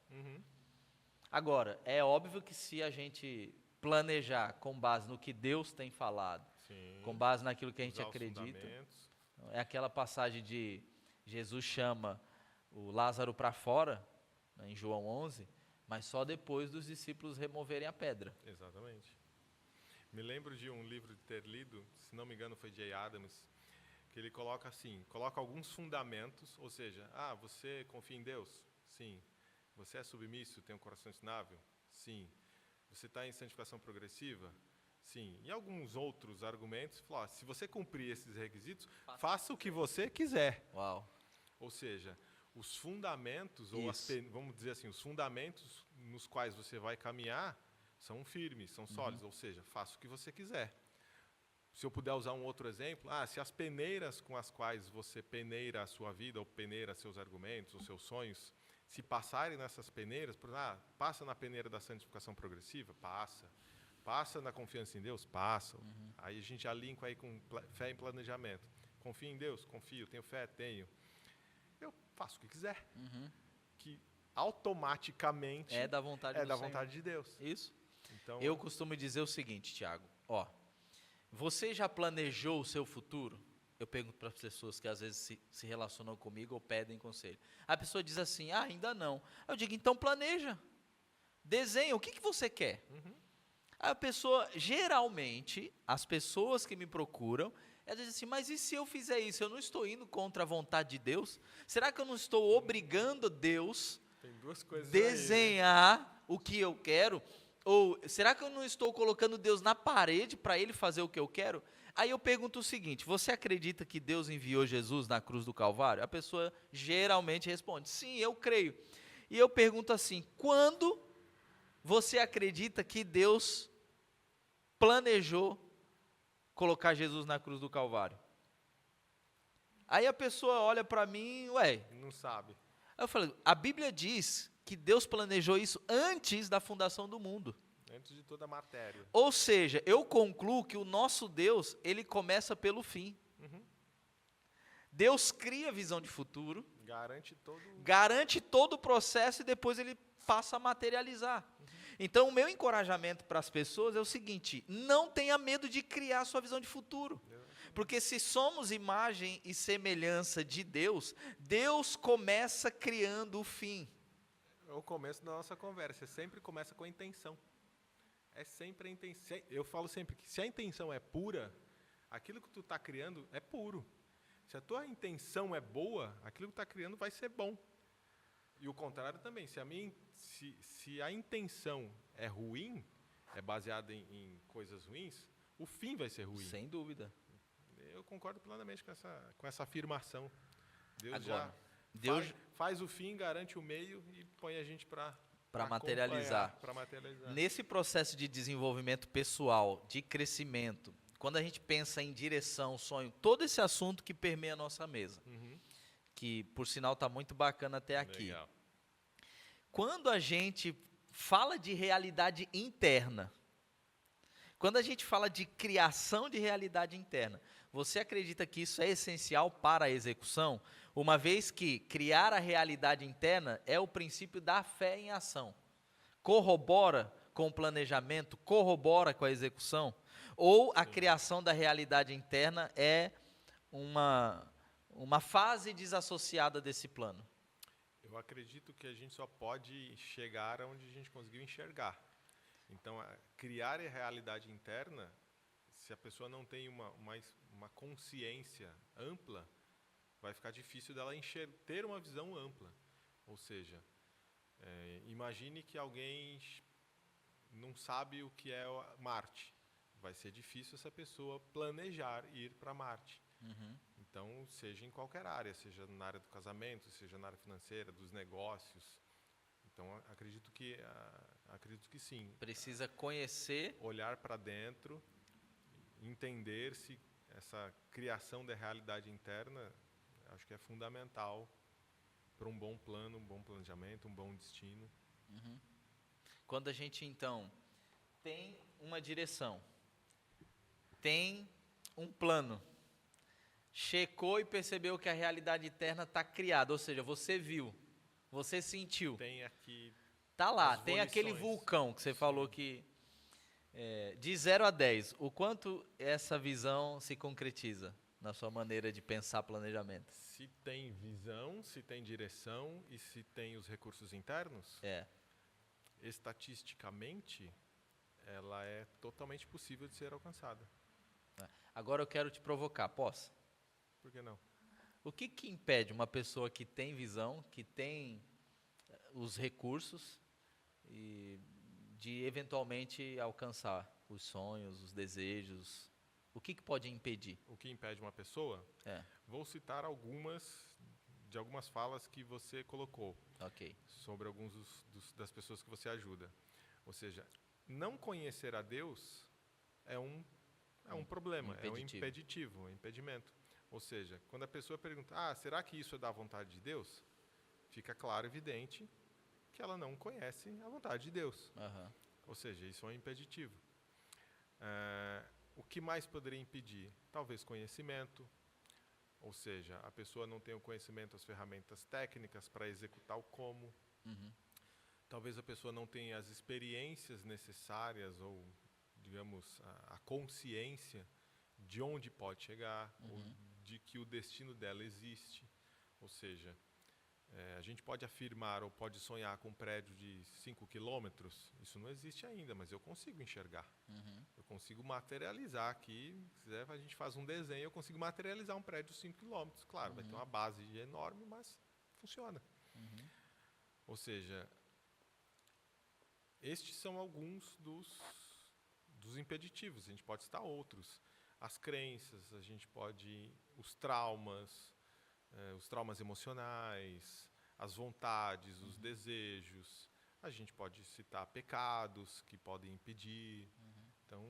Agora, é óbvio que se a gente planejar com base no que Deus tem falado, com base naquilo que a gente acredita, é aquela passagem de Jesus chama o Lázaro para fora, em João 11, mas só depois dos discípulos removerem a pedra. Exatamente. Me lembro de um livro de ter lido, se não me engano foi Jay Adams, que ele coloca assim, coloca alguns fundamentos, ou seja, você confia em Deus? Sim. Você é submisso, tem um coração ensinável? Sim. Você está em santificação progressiva? Sim. E alguns outros argumentos, se você cumprir esses requisitos, faça o que você quiser. Uau. Ou seja, os fundamentos, ou vamos dizer assim, os fundamentos nos quais você vai caminhar, são firmes, são sólidos, ou seja, faça o que você quiser. Se eu puder usar um outro exemplo, se as peneiras com as quais você peneira a sua vida, ou peneira seus argumentos, os seus sonhos, se passarem nessas peneiras, passa na peneira da santificação progressiva? Passa. Passa na confiança em Deus? Passa. Aí a gente já linka aí com fé e planejamento. Confio em Deus? Confio. Tenho fé? Tenho. Eu faço o que quiser. Que automaticamente é da vontade de Deus. Isso. Então, eu costumo dizer o seguinte, Tiago, você já planejou o seu futuro? Eu pergunto para as pessoas que às vezes se relacionam comigo ou pedem conselho. A pessoa diz assim, ainda não. Eu digo, então planeja. Desenha, o que você quer? Aí a pessoa, geralmente, as pessoas que me procuram, elas dizem assim, mas e se eu fizer isso? Eu não estou indo contra a vontade de Deus? Será que eu não estou obrigando Deus tem duas coisas desenhar aí, né? O que eu quero? Ou será que eu não estou colocando Deus na parede para Ele fazer o que eu quero? Aí eu pergunto o seguinte, você acredita que Deus enviou Jesus na cruz do Calvário? A pessoa geralmente responde, sim, eu creio. E eu pergunto assim, quando você acredita que Deus planejou colocar Jesus na cruz do Calvário? Aí a pessoa olha para mim, não sabe. Aí eu falei, a Bíblia diz que Deus planejou isso antes da fundação do mundo. Antes de toda a matéria. Ou seja, eu concluo que o nosso Deus, ele começa pelo fim. Deus cria visão de futuro, garante todo o processo e depois ele passa a materializar. Então, o meu encorajamento para as pessoas é o seguinte, não tenha medo de criar sua visão de futuro. Porque se somos imagem e semelhança de Deus, Deus começa criando o fim. É o começo da nossa conversa, sempre começa com a intenção. É sempre a intenção. Eu falo sempre que se a intenção é pura, aquilo que tu está criando é puro. Se a tua intenção é boa, aquilo que tu está criando vai ser bom. E o contrário também. Se a intenção é ruim, é baseada em coisas ruins, o fim vai ser ruim. Sem dúvida. Eu concordo plenamente com essa afirmação. Deus faz o fim, garante o meio e põe a gente para materializar. Nesse processo de desenvolvimento pessoal, de crescimento, quando a gente pensa em direção, sonho, todo esse assunto que permeia a nossa mesa, que por sinal está muito bacana até aqui. Legal. Quando a gente fala de realidade interna, quando a gente fala de criação de realidade interna, você acredita que isso é essencial para a execução? Uma vez que criar a realidade interna é o princípio da fé em ação. Corrobora com o planejamento, corrobora com a execução? Ou a criação da realidade interna é uma fase desassociada desse plano? Eu acredito que a gente só pode chegar onde a gente conseguiu enxergar. Então, criar a realidade interna, se a pessoa não tem uma consciência ampla, vai ficar difícil dela ter uma visão ampla. Ou seja, imagine que alguém não sabe o que é Marte. Vai ser difícil essa pessoa planejar ir para Marte. Então, seja em qualquer área, seja na área do casamento, seja na área financeira, dos negócios. Então, acredito que sim. Precisa conhecer. Olhar para dentro, entender se essa criação da realidade interna, acho que é fundamental para um bom plano, um bom planejamento, um bom destino. Quando a gente, então, tem uma direção, tem um plano, checou e percebeu que a realidade interna está criada, ou seja, você viu, você sentiu. Tem aqui. Está lá, tem aquele vulcão que você falou que, de 0 a 10, o quanto essa visão se concretiza na sua maneira de pensar planejamento? Se tem visão, se tem direção e se tem os recursos internos, estatisticamente, ela é totalmente possível de ser alcançada. Agora eu quero te provocar, posso? Por que não? O que impede uma pessoa que tem visão, que tem os recursos, de eventualmente alcançar os sonhos, os desejos? O que pode impedir? O que impede uma pessoa? Vou citar algumas falas que você colocou. Ok. Sobre alguns das pessoas que você ajuda. Ou seja, não conhecer a Deus é um É um problema, é um impeditivo. impeditivo, um impedimento. Ou seja, quando a pessoa pergunta, será que isso é da vontade de Deus? Fica claro, evidente, que ela não conhece a vontade de Deus. Aham. Ou seja, isso é um impeditivo. O que mais poderia impedir? Talvez conhecimento, ou seja, a pessoa não tem o conhecimento, as ferramentas técnicas para executar o como. Uhum. Talvez a pessoa não tenha as experiências necessárias ou, digamos, a consciência de onde pode chegar, ou de que o destino dela existe. Ou seja, a gente pode afirmar ou pode sonhar com um prédio de 5 quilômetros, isso não existe ainda, mas eu consigo enxergar. Eu consigo materializar aqui, se quiser a gente faz um desenho, eu consigo materializar um prédio de 5 quilômetros. Claro, vai ter uma base enorme, mas funciona. Ou seja, estes são alguns dos impeditivos, a gente pode citar outros. As crenças, a gente pode... os traumas emocionais, as vontades, os desejos. A gente pode citar pecados que podem impedir. Então,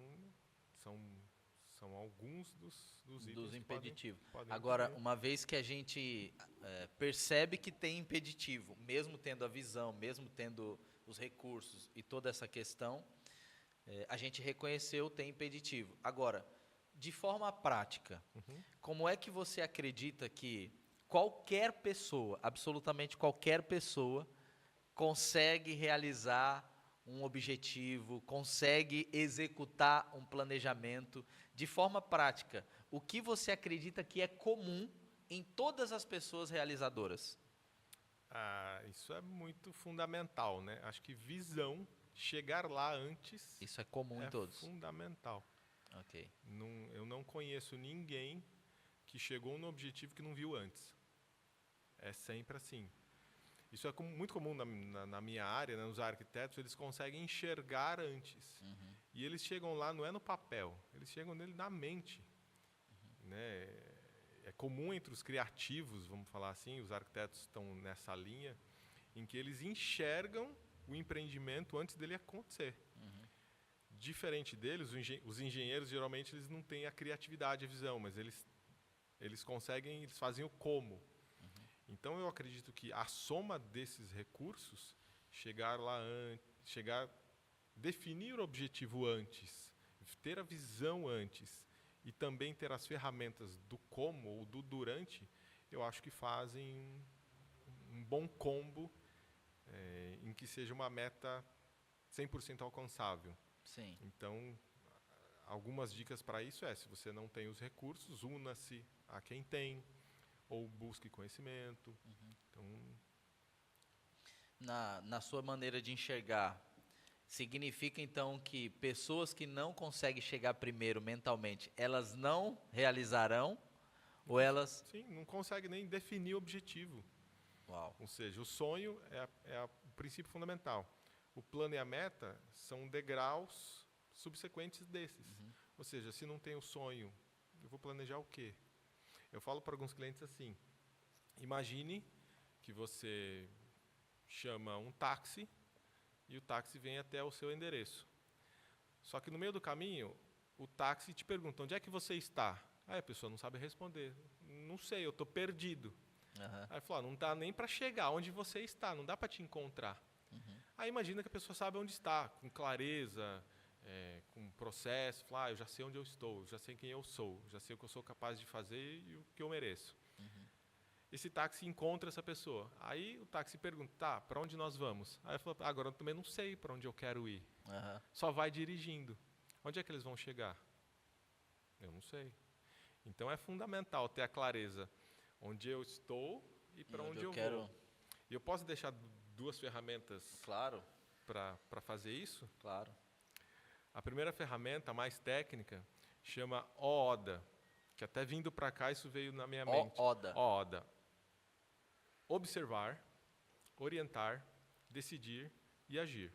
são alguns dos itens impeditivos. que podem Agora, impedir. uma vez que a gente percebe que tem impeditivo, mesmo tendo a visão, mesmo tendo os recursos e toda essa questão, a gente reconheceu tem impeditivo. Agora, de forma prática, como é que você acredita que qualquer pessoa, absolutamente qualquer pessoa, consegue realizar um objetivo, consegue executar um planejamento de forma prática? O que você acredita que é comum em todas as pessoas realizadoras? Isso é muito fundamental, né? Acho que visão, chegar lá antes, Isso é comum em todos. fundamental. Ok. Eu não conheço ninguém que chegou no objetivo que não viu antes. É sempre assim. Isso é muito comum na minha área, né, nos arquitetos, eles conseguem enxergar antes. E eles chegam lá, não é no papel, eles chegam nele na mente. Né? É comum entre os criativos, vamos falar assim, os arquitetos estão nessa linha, em que eles enxergam o empreendimento antes dele acontecer. Diferente deles, os engenheiros, geralmente, eles não têm a criatividade, a visão, mas eles conseguem, eles fazem o como. Então, eu acredito que a soma desses recursos, definir o objetivo antes, ter a visão antes e também ter as ferramentas do como ou do durante, eu acho que fazem um bom combo em que seja uma meta 100% alcançável. Sim. Então, algumas dicas para isso se você não tem os recursos, una-se a quem tem, ou busque conhecimento. Então, Na sua maneira de enxergar, significa então que pessoas que não conseguem chegar primeiro mentalmente, elas não realizarão? Ou elas... sim, não consegue nem definir o objetivo. Uau. Ou seja, o sonho é o princípio fundamental. O plano e a meta são degraus subsequentes desses. Ou seja, se não tem o sonho, eu vou planejar o quê? Eu falo para alguns clientes assim, imagine que você chama um táxi e o táxi vem até o seu endereço. Só que no meio do caminho, o táxi te pergunta, onde é que você está? Aí a pessoa não sabe responder. Não sei, eu estou perdido. Aí fala, não dá nem para chegar onde você está, não dá para te encontrar. Aí imagina que a pessoa sabe onde está, com clareza, com processo, fala, eu já sei onde eu estou, já sei quem eu sou, já sei o que eu sou capaz de fazer e o que eu mereço. Esse táxi encontra essa pessoa. Aí o táxi pergunta, tá, para onde nós vamos? Aí eu falo, agora eu também não sei para onde eu quero ir. Só vai dirigindo. Onde é que eles vão chegar? Eu não sei. Então é fundamental ter a clareza onde eu estou e para onde eu vou. E eu posso deixar duas ferramentas para fazer isso? Claro. A primeira ferramenta, a mais técnica, chama OODA, que até vindo para cá isso veio na minha mente. OODA. Observar, orientar, decidir e agir.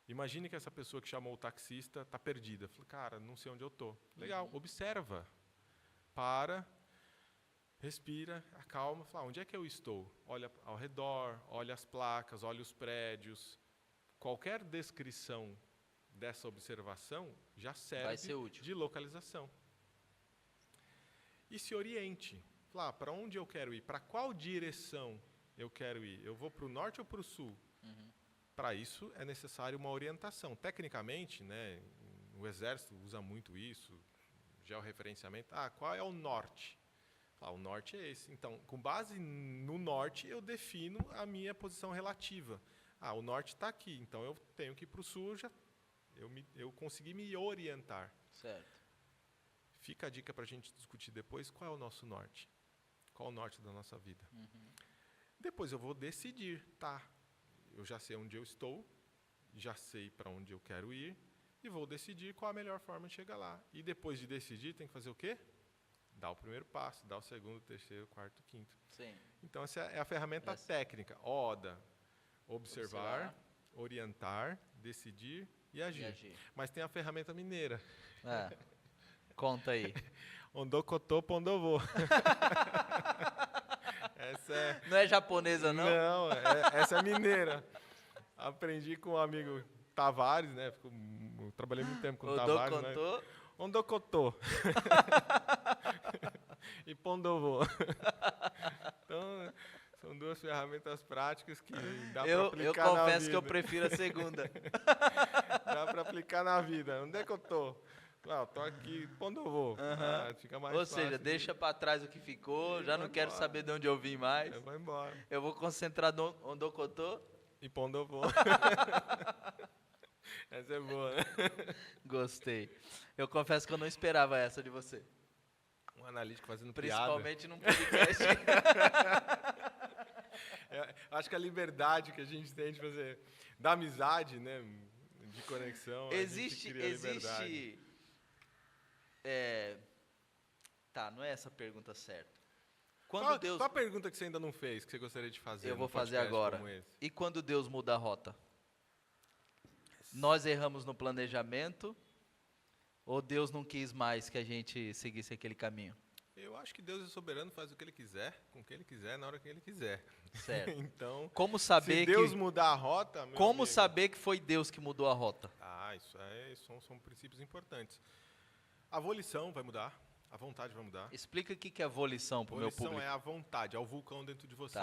Imagine que essa pessoa que chamou o taxista está perdida. Falei, cara, não sei onde eu estou. Legal, observa. Para, respira, acalma, fala, onde é que eu estou? Olha ao redor, olha as placas, olha os prédios. Qualquer descrição dessa observação já Vai serve ser útil. de localização. E se oriente. Para onde eu quero ir? Para qual direção eu quero ir? Eu vou para o norte ou para o sul? Para isso é necessário uma orientação. Tecnicamente, né, o Exército usa muito isso, georreferenciamento. Qual é o norte? O norte é esse. Então, com base no norte, eu defino a minha posição relativa. O norte está aqui, então eu tenho que ir para o sul, eu consegui me orientar. Certo. Fica a dica para a gente discutir depois qual é o nosso norte. Qual é o norte da nossa vida. Depois eu vou decidir, eu já sei onde eu estou, já sei para onde eu quero ir, e vou decidir qual a melhor forma de chegar lá. E depois de decidir, tem que fazer o quê? Dar o primeiro passo, dar o segundo, terceiro, quarto, quinto. Sim. Então, essa é a ferramenta técnica. ODA, observar, orientar, decidir e agir. Mas tem a ferramenta mineira. Conta aí. Ondokotô, pondovô. Essa é... Não é japonesa, não? Não, essa é mineira. Aprendi com o amigo Tavares, né? Eu trabalhei muito tempo com o Tavares. Ondokotô. E pondovô. Então, são duas ferramentas práticas que dá para aplicar na vida. Eu confesso que eu prefiro a segunda. Dá para aplicar na vida. Onde é que eu tô? Tô aqui, quando eu vou? Fica mais Ou fácil. seja, deixa para trás o que ficou, já não quero saber de onde eu vim mais. Eu vou embora. Eu vou concentrar no Ondokotô. E pondo eu vou. Essa é boa, né? Gostei. Eu confesso que eu não esperava essa de você. Um analítico fazendo Principalmente piada. num podcast. Acho que a liberdade que a gente tem de fazer, da amizade, né, de conexão, Existe não é essa a pergunta certa. Qual a pergunta que você ainda não fez, que você gostaria de fazer? Eu vou fazer agora. E quando Deus muda a rota? Nós erramos no planejamento ou Deus não quis mais que a gente seguisse aquele caminho? Eu acho que Deus é soberano, faz o que Ele quiser, com quem Ele quiser, na hora que Ele quiser. Certo. Então, como saber se Deus mudar a rota... Como saber que foi Deus que mudou a rota? Isso são princípios importantes. A volição vai mudar, a vontade vai mudar. Explica o que é volição para o meu público. Volição é a vontade, é o vulcão dentro de você.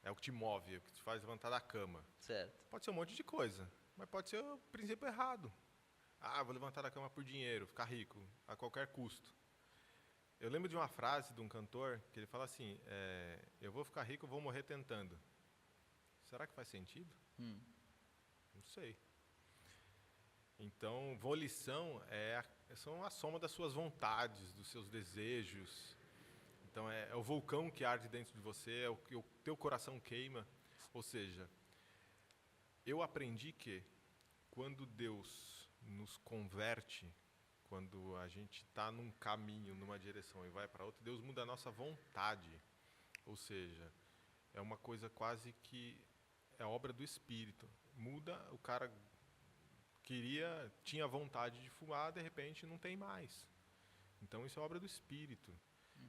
É o que te move, é o que te faz levantar da cama. Certo. Pode ser um monte de coisa, mas pode ser o princípio errado. Vou levantar da cama por dinheiro, ficar rico, a qualquer custo. Eu lembro de uma frase de um cantor que ele fala assim, eu vou ficar rico, vou morrer tentando. Será que faz sentido? Não sei. Então, volição são a soma das suas vontades, dos seus desejos. Então, é o vulcão que arde dentro de você, é o que o teu coração queima. Ou seja, eu aprendi que quando Deus nos converte, quando a gente está num caminho, numa direção e vai para outra, Deus muda a nossa vontade. Ou seja, é uma coisa quase que é obra do Espírito. Muda, o cara tinha vontade de fumar, de repente não tem mais. Então isso é obra do Espírito.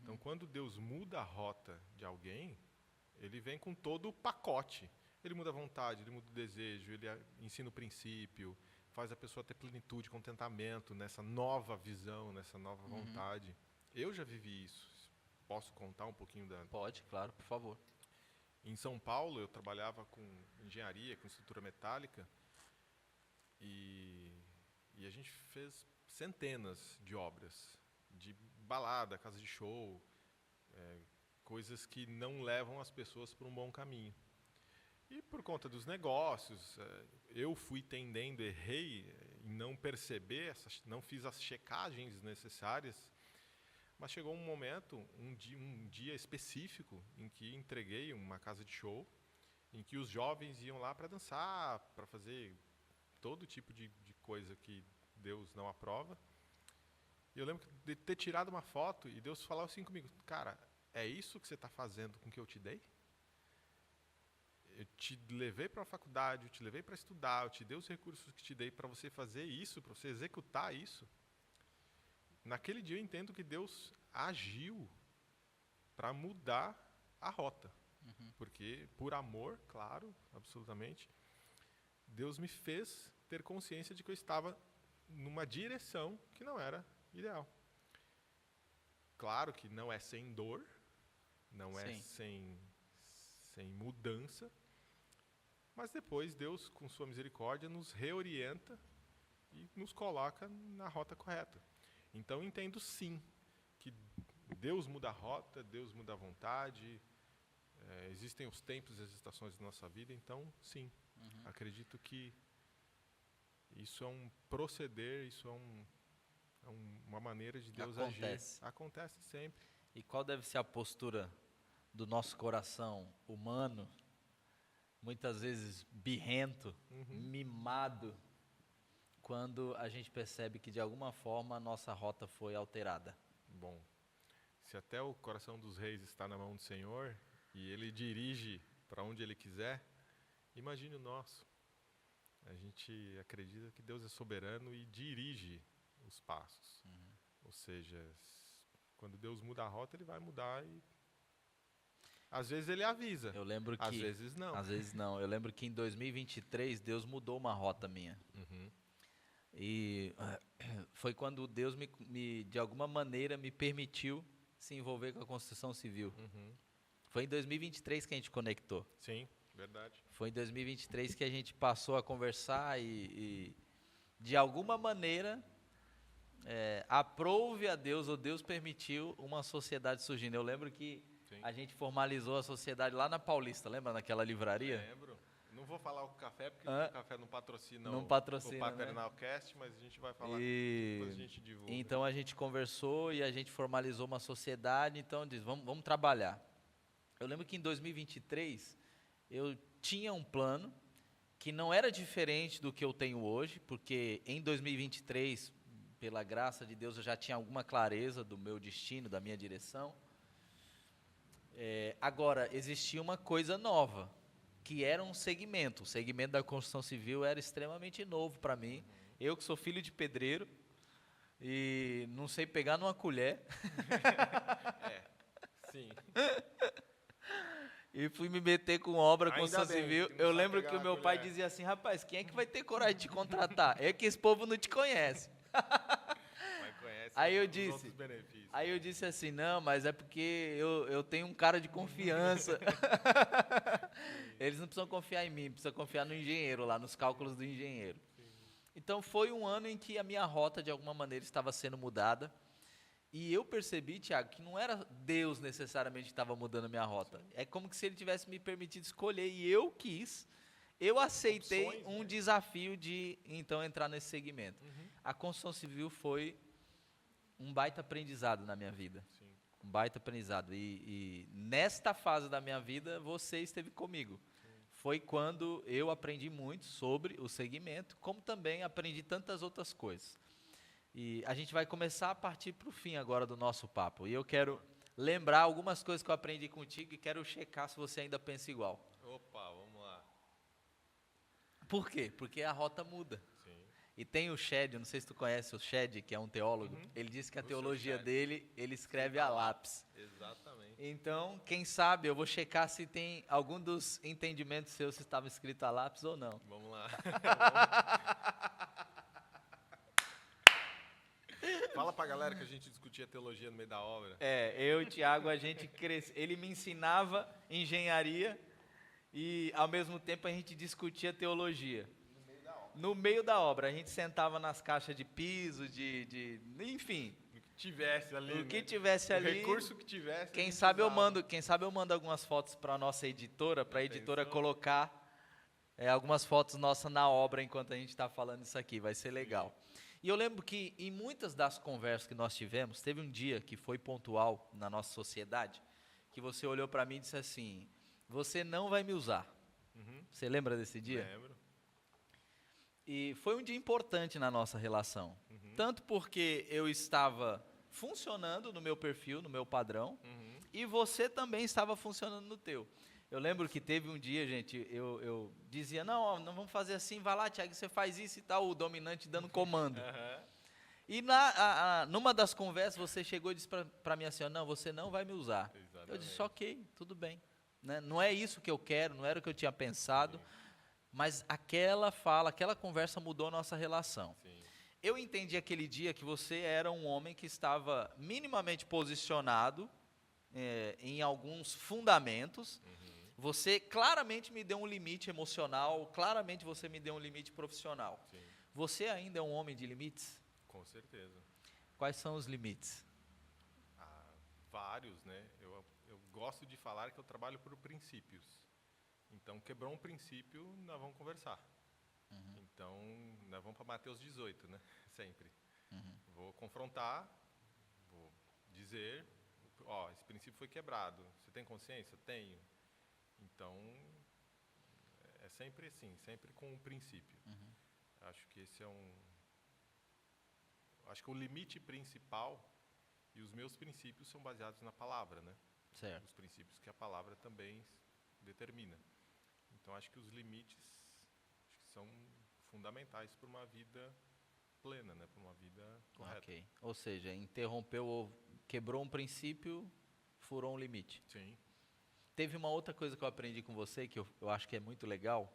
Então quando Deus muda a rota de alguém, Ele vem com todo o pacote. Ele muda a vontade, Ele muda o desejo, Ele ensina o princípio, faz a pessoa ter plenitude, contentamento nessa nova visão, nessa nova vontade. Eu já vivi isso. Posso contar um pouquinho da... Pode, claro, por favor. Em São Paulo, eu trabalhava com engenharia, com estrutura metálica, e a gente fez centenas de obras, de balada, casa de show, coisas que não levam as pessoas para um bom caminho. E por conta dos negócios, eu fui tendendo, errei em não perceber, não fiz as checagens necessárias, mas chegou um momento, um dia específico, em que entreguei uma casa de show, em que os jovens iam lá para dançar, para fazer todo tipo de coisa que Deus não aprova. E eu lembro de ter tirado uma foto e Deus falava assim comigo, cara, é isso que você está fazendo com o que eu te dei? Eu te levei para a faculdade, eu te levei para estudar, eu te dei os recursos que te dei para você fazer isso, para você executar isso. Naquele dia eu entendo que Deus agiu para mudar a rota. Porque, por amor, claro, absolutamente, Deus me fez ter consciência de que eu estava numa direção que não era ideal. Claro que não é sem dor, não é sem mudança, mas depois Deus, com sua misericórdia, nos reorienta e nos coloca na rota correta. Então, entendo sim que Deus muda a rota, Deus muda a vontade, existem os tempos e as estações da nossa vida, então, sim, acredito que isso é um proceder, isso é uma maneira de Deus agir. Acontece sempre. E qual deve ser a postura do nosso coração humano, muitas vezes birrento, mimado, quando a gente percebe que de alguma forma a nossa rota foi alterada? Bom, se até o coração dos reis está na mão do Senhor e Ele dirige para onde Ele quiser, imagine o nosso. A gente acredita que Deus é soberano e dirige os passos. Ou seja, quando Deus muda a rota, Ele vai mudar e às vezes Ele avisa. Eu lembro que, às vezes não. Às vezes não. Eu lembro que em 2023 Deus mudou uma rota minha. E foi quando Deus de alguma maneira me permitiu se envolver com a construção civil. Foi em 2023 que a gente conectou. Sim, verdade. Foi em 2023 que a gente passou a conversar e de alguma maneira, aprove a Deus, ou Deus permitiu uma sociedade surgindo. Eu lembro que a gente formalizou a sociedade lá na Paulista, lembra naquela livraria? Lembro. Não vou falar o café, porque o café não patrocina, o Paternal Cast, mas a gente vai falar depois a gente divulga. Então a gente conversou e a gente formalizou uma sociedade, então diz, vamos trabalhar. Eu lembro que em 2023 eu tinha um plano que não era diferente do que eu tenho hoje, porque em 2023, pela graça de Deus, eu já tinha alguma clareza do meu destino, da minha direção. Agora, existia uma coisa nova, que era um segmento. O segmento da construção civil era extremamente novo para mim. Eu que sou filho de pedreiro e não sei pegar numa colher. Sim. E fui me meter com obra, construção civil. Eu lembro que o meu pai colher. dizia assim, rapaz, quem é que vai ter coragem de te contratar? É que esse povo não te conhece. Mas conhece os outros benefícios. Aí eu disse assim, não, mas é porque eu tenho um cara de confiança. Eles não precisam confiar em mim, precisam confiar no engenheiro lá, nos cálculos do engenheiro. Então foi um ano em que a minha rota de alguma maneira estava sendo mudada. E eu percebi, Tiago, que não era Deus necessariamente que estava mudando a minha rota. É como que se Ele tivesse me permitido escolher e eu quis. Eu aceitei Opções, desafio de, então, entrar nesse segmento. A construção civil foi um baita aprendizado na minha vida. Sim. Um baita aprendizado. E nesta fase da minha vida, você esteve comigo. Foi quando eu aprendi muito sobre o segmento, como também aprendi tantas outras coisas. E a gente vai começar a partir para o fim agora do nosso papo. E eu quero lembrar algumas coisas que eu aprendi contigo e quero checar se você ainda pensa igual. Opa, vamos lá. Por quê? Porque a rota muda. Sim. E tem o Shed, não sei se tu conhece o Shed, que é um teólogo. Ele disse que a teologia dele, ele escreve a lápis. Exatamente. Então, quem sabe, eu vou checar se tem algum dos entendimentos seus se estava escrito a lápis ou não. Vamos lá. Fala pra galera que a gente discutia teologia no meio da obra. Eu e o Tiago, a gente cresceu. Ele me ensinava engenharia e, ao mesmo tempo, a gente discutia teologia. No meio da obra. A gente sentava nas caixas de piso, enfim. O que tivesse ali. O que tivesse ali. O recurso que tivesse. Quem sabe eu mando algumas fotos para a nossa editora, para a editora colocar algumas fotos nossas na obra enquanto a gente está falando isso aqui. Vai ser legal. E eu lembro que em muitas das conversas que nós tivemos, teve um dia que foi pontual na nossa sociedade, que você olhou para mim e disse assim, você não vai me usar. Você lembra desse dia? Lembro. E foi um dia importante na nossa relação. Tanto porque eu estava funcionando no meu perfil, no meu padrão, e você também estava funcionando no teu. Eu lembro que teve um dia, gente, eu dizia, não vamos fazer assim, vai lá, Tiago, você faz isso e tal, o dominante dando comando. E numa das conversas, você chegou e disse para mim assim, não, você não vai me usar. Exatamente. Eu disse, ok, tudo bem. Né? Não é isso que eu quero, não era o que eu tinha pensado. mas aquela fala, aquela conversa mudou a nossa relação. Sim. Eu entendi aquele dia que você era um homem que estava minimamente posicionado em alguns fundamentos. Você claramente me deu um limite emocional, claramente você me deu um limite profissional. Sim. Você ainda é um homem de limites? Com certeza. Quais são os limites? Vários, né? Eu gosto de falar que eu trabalho por princípios. Então, quebrou um princípio, nós vamos conversar. Então, nós vamos para Mateus 18, né? Sempre. Vou confrontar, vou dizer, esse princípio foi quebrado. Você tem consciência? Tenho. Então, é sempre assim, sempre com um princípio. Acho que esse é acho que o limite principal e os meus princípios são baseados na palavra, né? Certo. Os princípios que a palavra também determina. Então, acho que os limites são fundamentais para uma vida plena, né? Para uma vida correta. Ok. Ou seja, interrompeu, quebrou um princípio, furou um limite. Sim. Teve uma outra coisa que eu aprendi com você, que eu acho que é muito legal,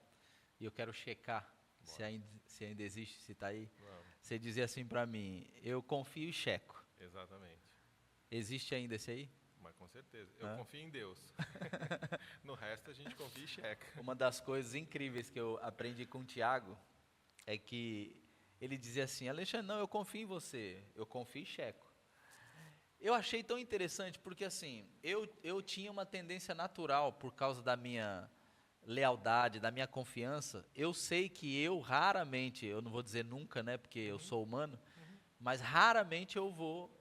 e eu quero checar se ainda existe, se está aí. Vamos. Você dizia assim para mim, eu confio e checo. Exatamente. Existe ainda esse aí? Mas com certeza. Eu confio em Deus. No resto, a gente confia e checa. Uma das coisas incríveis que eu aprendi com o Tiago é que ele dizia assim, Alexandre, não, eu confio em você, eu confio e checo. Eu achei tão interessante porque assim, eu tinha uma tendência natural por causa da minha lealdade, da minha confiança. Eu sei que eu raramente, eu não vou dizer nunca, né, porque eu sou humano, mas raramente eu vou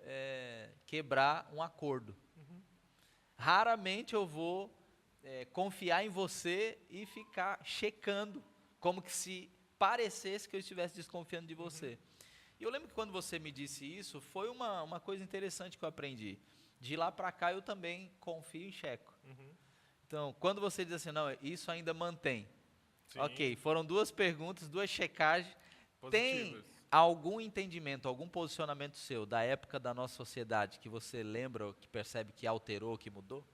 quebrar um acordo. Raramente eu vou confiar em você e ficar checando, como que se parecesse que eu estivesse desconfiando de você. E eu lembro que quando você me disse isso, foi uma coisa interessante que eu aprendi. De lá para cá eu também confio e checo. Então, quando você diz assim, não, isso ainda mantém. Sim. Ok, foram duas perguntas, duas checagens. Tem Positivas. algum entendimento, algum posicionamento seu da época da nossa sociedade que você lembra, que percebe que alterou, que mudou?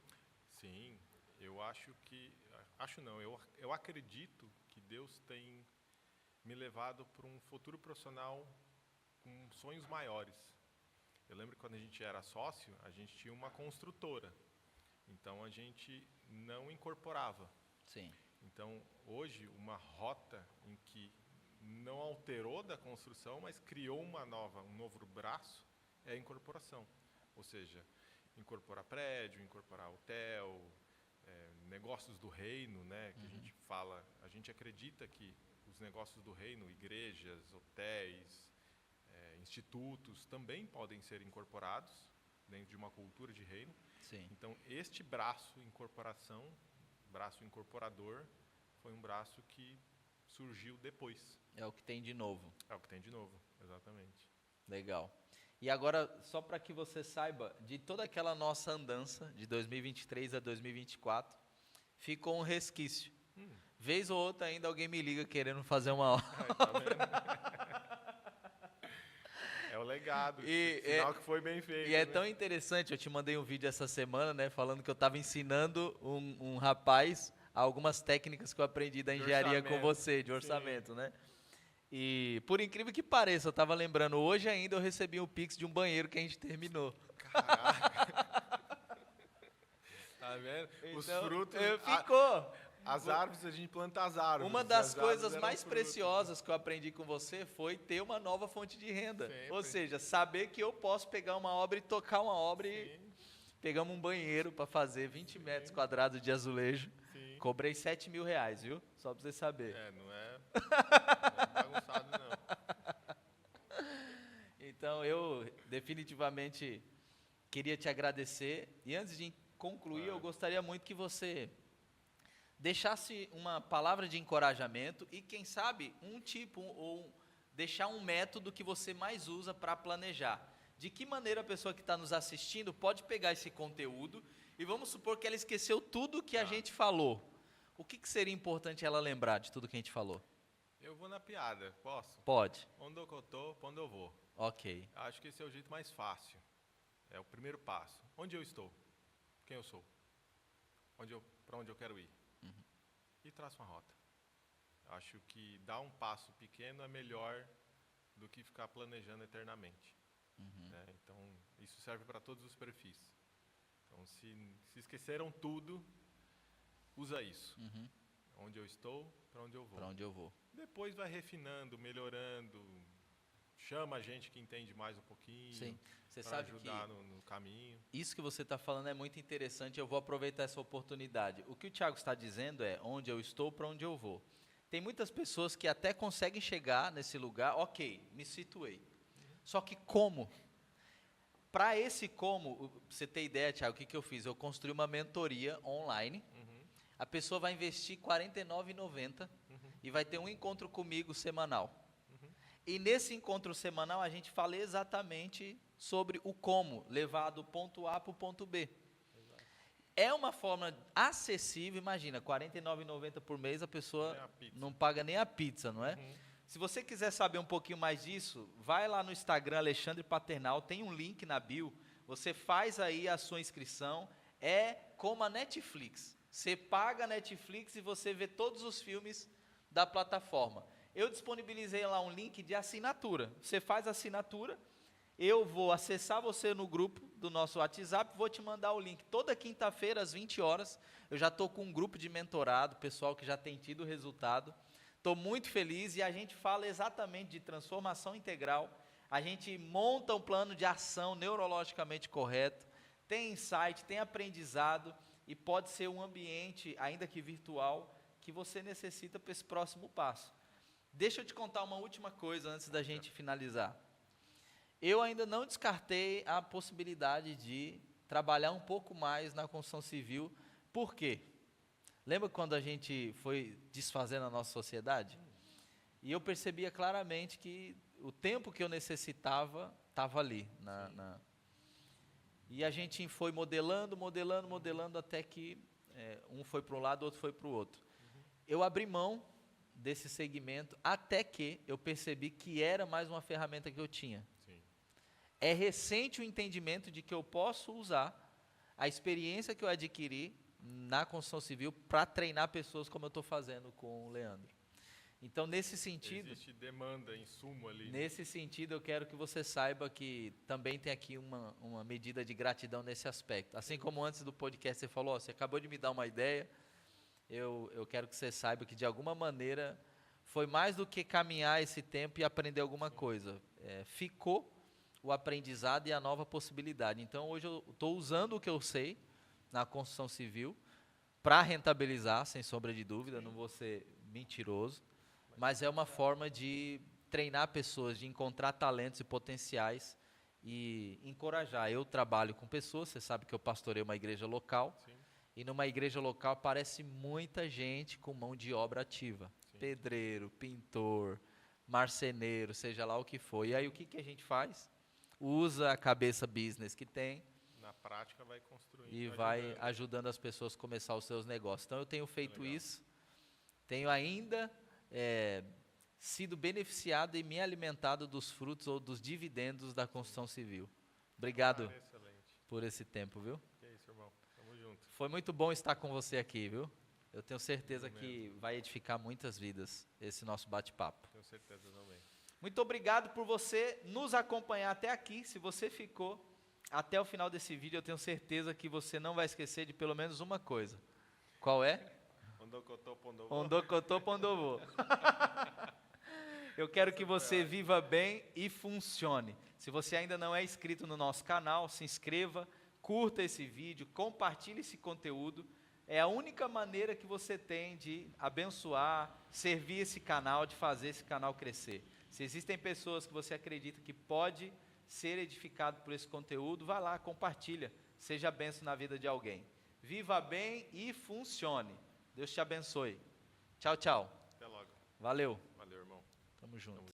Sim, eu acho que... Acho não, eu acredito que Deus tem me levado para um futuro profissional com sonhos maiores. Eu lembro que quando a gente era sócio, a gente tinha uma construtora. Então, a gente não incorporava. Sim. Então, hoje, uma rota em que não alterou da construção, mas criou um novo braço, é a incorporação. Ou seja, incorporar prédio, incorporar hotel, negócios do reino, né, que a gente fala, a gente acredita que os negócios do reino, igrejas, hotéis, institutos, também podem ser incorporados dentro de uma cultura de reino. Sim. Então, este braço incorporação, braço incorporador, foi um braço que surgiu depois. É o que tem de novo. É o que tem de novo, exatamente. Legal. E agora, só para que você saiba, de toda aquela nossa andança, de 2023 a 2024, ficou um resquício. Vez ou outra ainda alguém me liga querendo fazer uma obra. Tá vendo? É o legado, sinal que foi bem feito. E é né? tão interessante, eu te mandei um vídeo essa semana, né, falando que eu estava ensinando um rapaz algumas técnicas que eu aprendi da engenharia com você, de orçamento, né? E por incrível que pareça, eu estava lembrando, hoje ainda eu recebi um Pix de um banheiro que a gente terminou. Caraca. Tá vendo? Os Então, frutos... ficou. As árvores, a gente planta as árvores. Uma das as árvores coisas eram mais frutos. preciosas que eu aprendi com você foi ter uma nova fonte de renda. Sempre. Ou seja, saber que eu posso pegar uma obra e tocar uma obra e pegamos um banheiro para fazer 20 metros quadrados de azulejo. Sim. Cobrei R$7.000, viu? Só para você saber. Não é bagunçado, não. Então, eu definitivamente queria te agradecer. E antes de concluir, eu gostaria muito que você deixasse uma palavra de encorajamento e, quem sabe, deixar um método que você mais usa para planejar. De que maneira a pessoa que está nos assistindo pode pegar esse conteúdo e vamos supor que ela esqueceu tudo que a gente falou. O que seria importante ela lembrar de tudo que a gente falou? Eu vou na piada, posso? Pode. Onde eu tô, pra onde eu vou. Ok. Acho que esse é o jeito mais fácil. É o primeiro passo. Onde eu estou? Quem eu sou? Para onde eu quero ir? E traça uma rota. acho que dar um passo pequeno é melhor do que ficar planejando eternamente. Né? Então, isso serve para todos os perfis. Então, se esqueceram tudo, usa isso. Onde eu estou, para onde eu vou. Para onde eu vou. Depois vai refinando, melhorando, chama a gente que entende mais um pouquinho. Sim. Você para sabe ajudar que no caminho. isso que você está falando é muito interessante, eu vou aproveitar essa oportunidade. O que o Thiago está dizendo é onde eu estou, para onde eu vou. Tem muitas pessoas que até conseguem chegar nesse lugar, ok, me situei. Só que como? Para esse como, pra você ter ideia, Thiago, o que eu fiz? Eu construí uma mentoria online, a pessoa vai investir R$ 49,90 e vai ter um encontro comigo semanal. E nesse encontro semanal a gente fala exatamente sobre o como levar do ponto A para o ponto B. Exato. É uma forma acessível, imagina, R$ 49,90 por mês a pessoa não paga nem a pizza, não é? Se você quiser saber um pouquinho mais disso, vai lá no Instagram Alexandre Paternal, tem um link na bio, você faz aí a sua inscrição, é como a Netflix. Você paga a Netflix e você vê todos os filmes da plataforma. Eu disponibilizei lá um link de assinatura. Você faz a assinatura, eu vou acessar você no grupo do nosso WhatsApp, vou te mandar o link. Toda quinta-feira, às 20 horas, eu já estou com um grupo de mentorado, pessoal que já tem tido resultado. Estou muito feliz e a gente fala exatamente de transformação integral. A gente monta um plano de ação neurologicamente correto, tem insight, tem aprendizado e pode ser um ambiente, ainda que virtual, que você necessita para esse próximo passo. Deixa eu te contar uma última coisa antes da gente finalizar. Eu ainda não descartei a possibilidade de trabalhar um pouco mais na construção civil. Por quê? Lembra quando a gente foi desfazendo a nossa sociedade? E eu percebia claramente que o tempo que eu necessitava estava ali. E a gente foi modelando até que um foi para um lado, outro foi para o outro. Eu abri mão desse segmento até que eu percebi que era mais uma ferramenta que eu tinha. Sim. É recente o entendimento de que eu posso usar a experiência que eu adquiri na construção civil para treinar pessoas como eu estou fazendo com o Leandro. Então, nesse sentido... Existe demanda, insumo ali. Nesse sentido, eu quero que você saiba que também tem aqui uma medida de gratidão nesse aspecto. Assim como antes do podcast você falou, você acabou de me dar uma ideia, eu quero que você saiba que, de alguma maneira, foi mais do que caminhar esse tempo e aprender alguma coisa. Ficou o aprendizado e a nova possibilidade. Então, hoje eu estou usando o que eu sei na construção civil para rentabilizar, sem sombra de dúvida, não vou ser mentiroso, mas é uma forma de treinar pessoas, de encontrar talentos e potenciais e encorajar. Eu trabalho com pessoas, você sabe que eu pastoreio uma igreja local, Sim. e numa igreja local aparece muita gente com mão de obra ativa. Sim. Pedreiro, pintor, marceneiro, seja lá o que for. E aí o que a gente faz? Usa a cabeça business que tem. Na prática vai construindo. E vai ajudando as pessoas a começar os seus negócios. Então eu tenho feito isso, tenho ainda sido beneficiado e me alimentado dos frutos ou dos dividendos da construção civil. Obrigado por esse tempo, viu? Que é isso, irmão. Tamo junto. Foi muito bom estar com você aqui, viu? Eu tenho certeza que vai edificar muitas vidas esse nosso bate-papo. Tenho certeza também. Muito obrigado por você nos acompanhar até aqui. Se você ficou até o final desse vídeo, eu tenho certeza que você não vai esquecer de pelo menos uma coisa. Qual é? Ondokotô Pondovô. Ondokotô Pondovô. Eu quero que você viva bem e funcione. Se você ainda não é inscrito no nosso canal, se inscreva, curta esse vídeo, compartilhe esse conteúdo. É a única maneira que você tem de abençoar, servir esse canal, de fazer esse canal crescer. Se existem pessoas que você acredita que pode ser edificado por esse conteúdo, vá lá, compartilha, seja bênção na vida de alguém. Viva bem e funcione. Deus te abençoe. Tchau, tchau. Até logo. Valeu. Valeu, irmão. Tamo junto.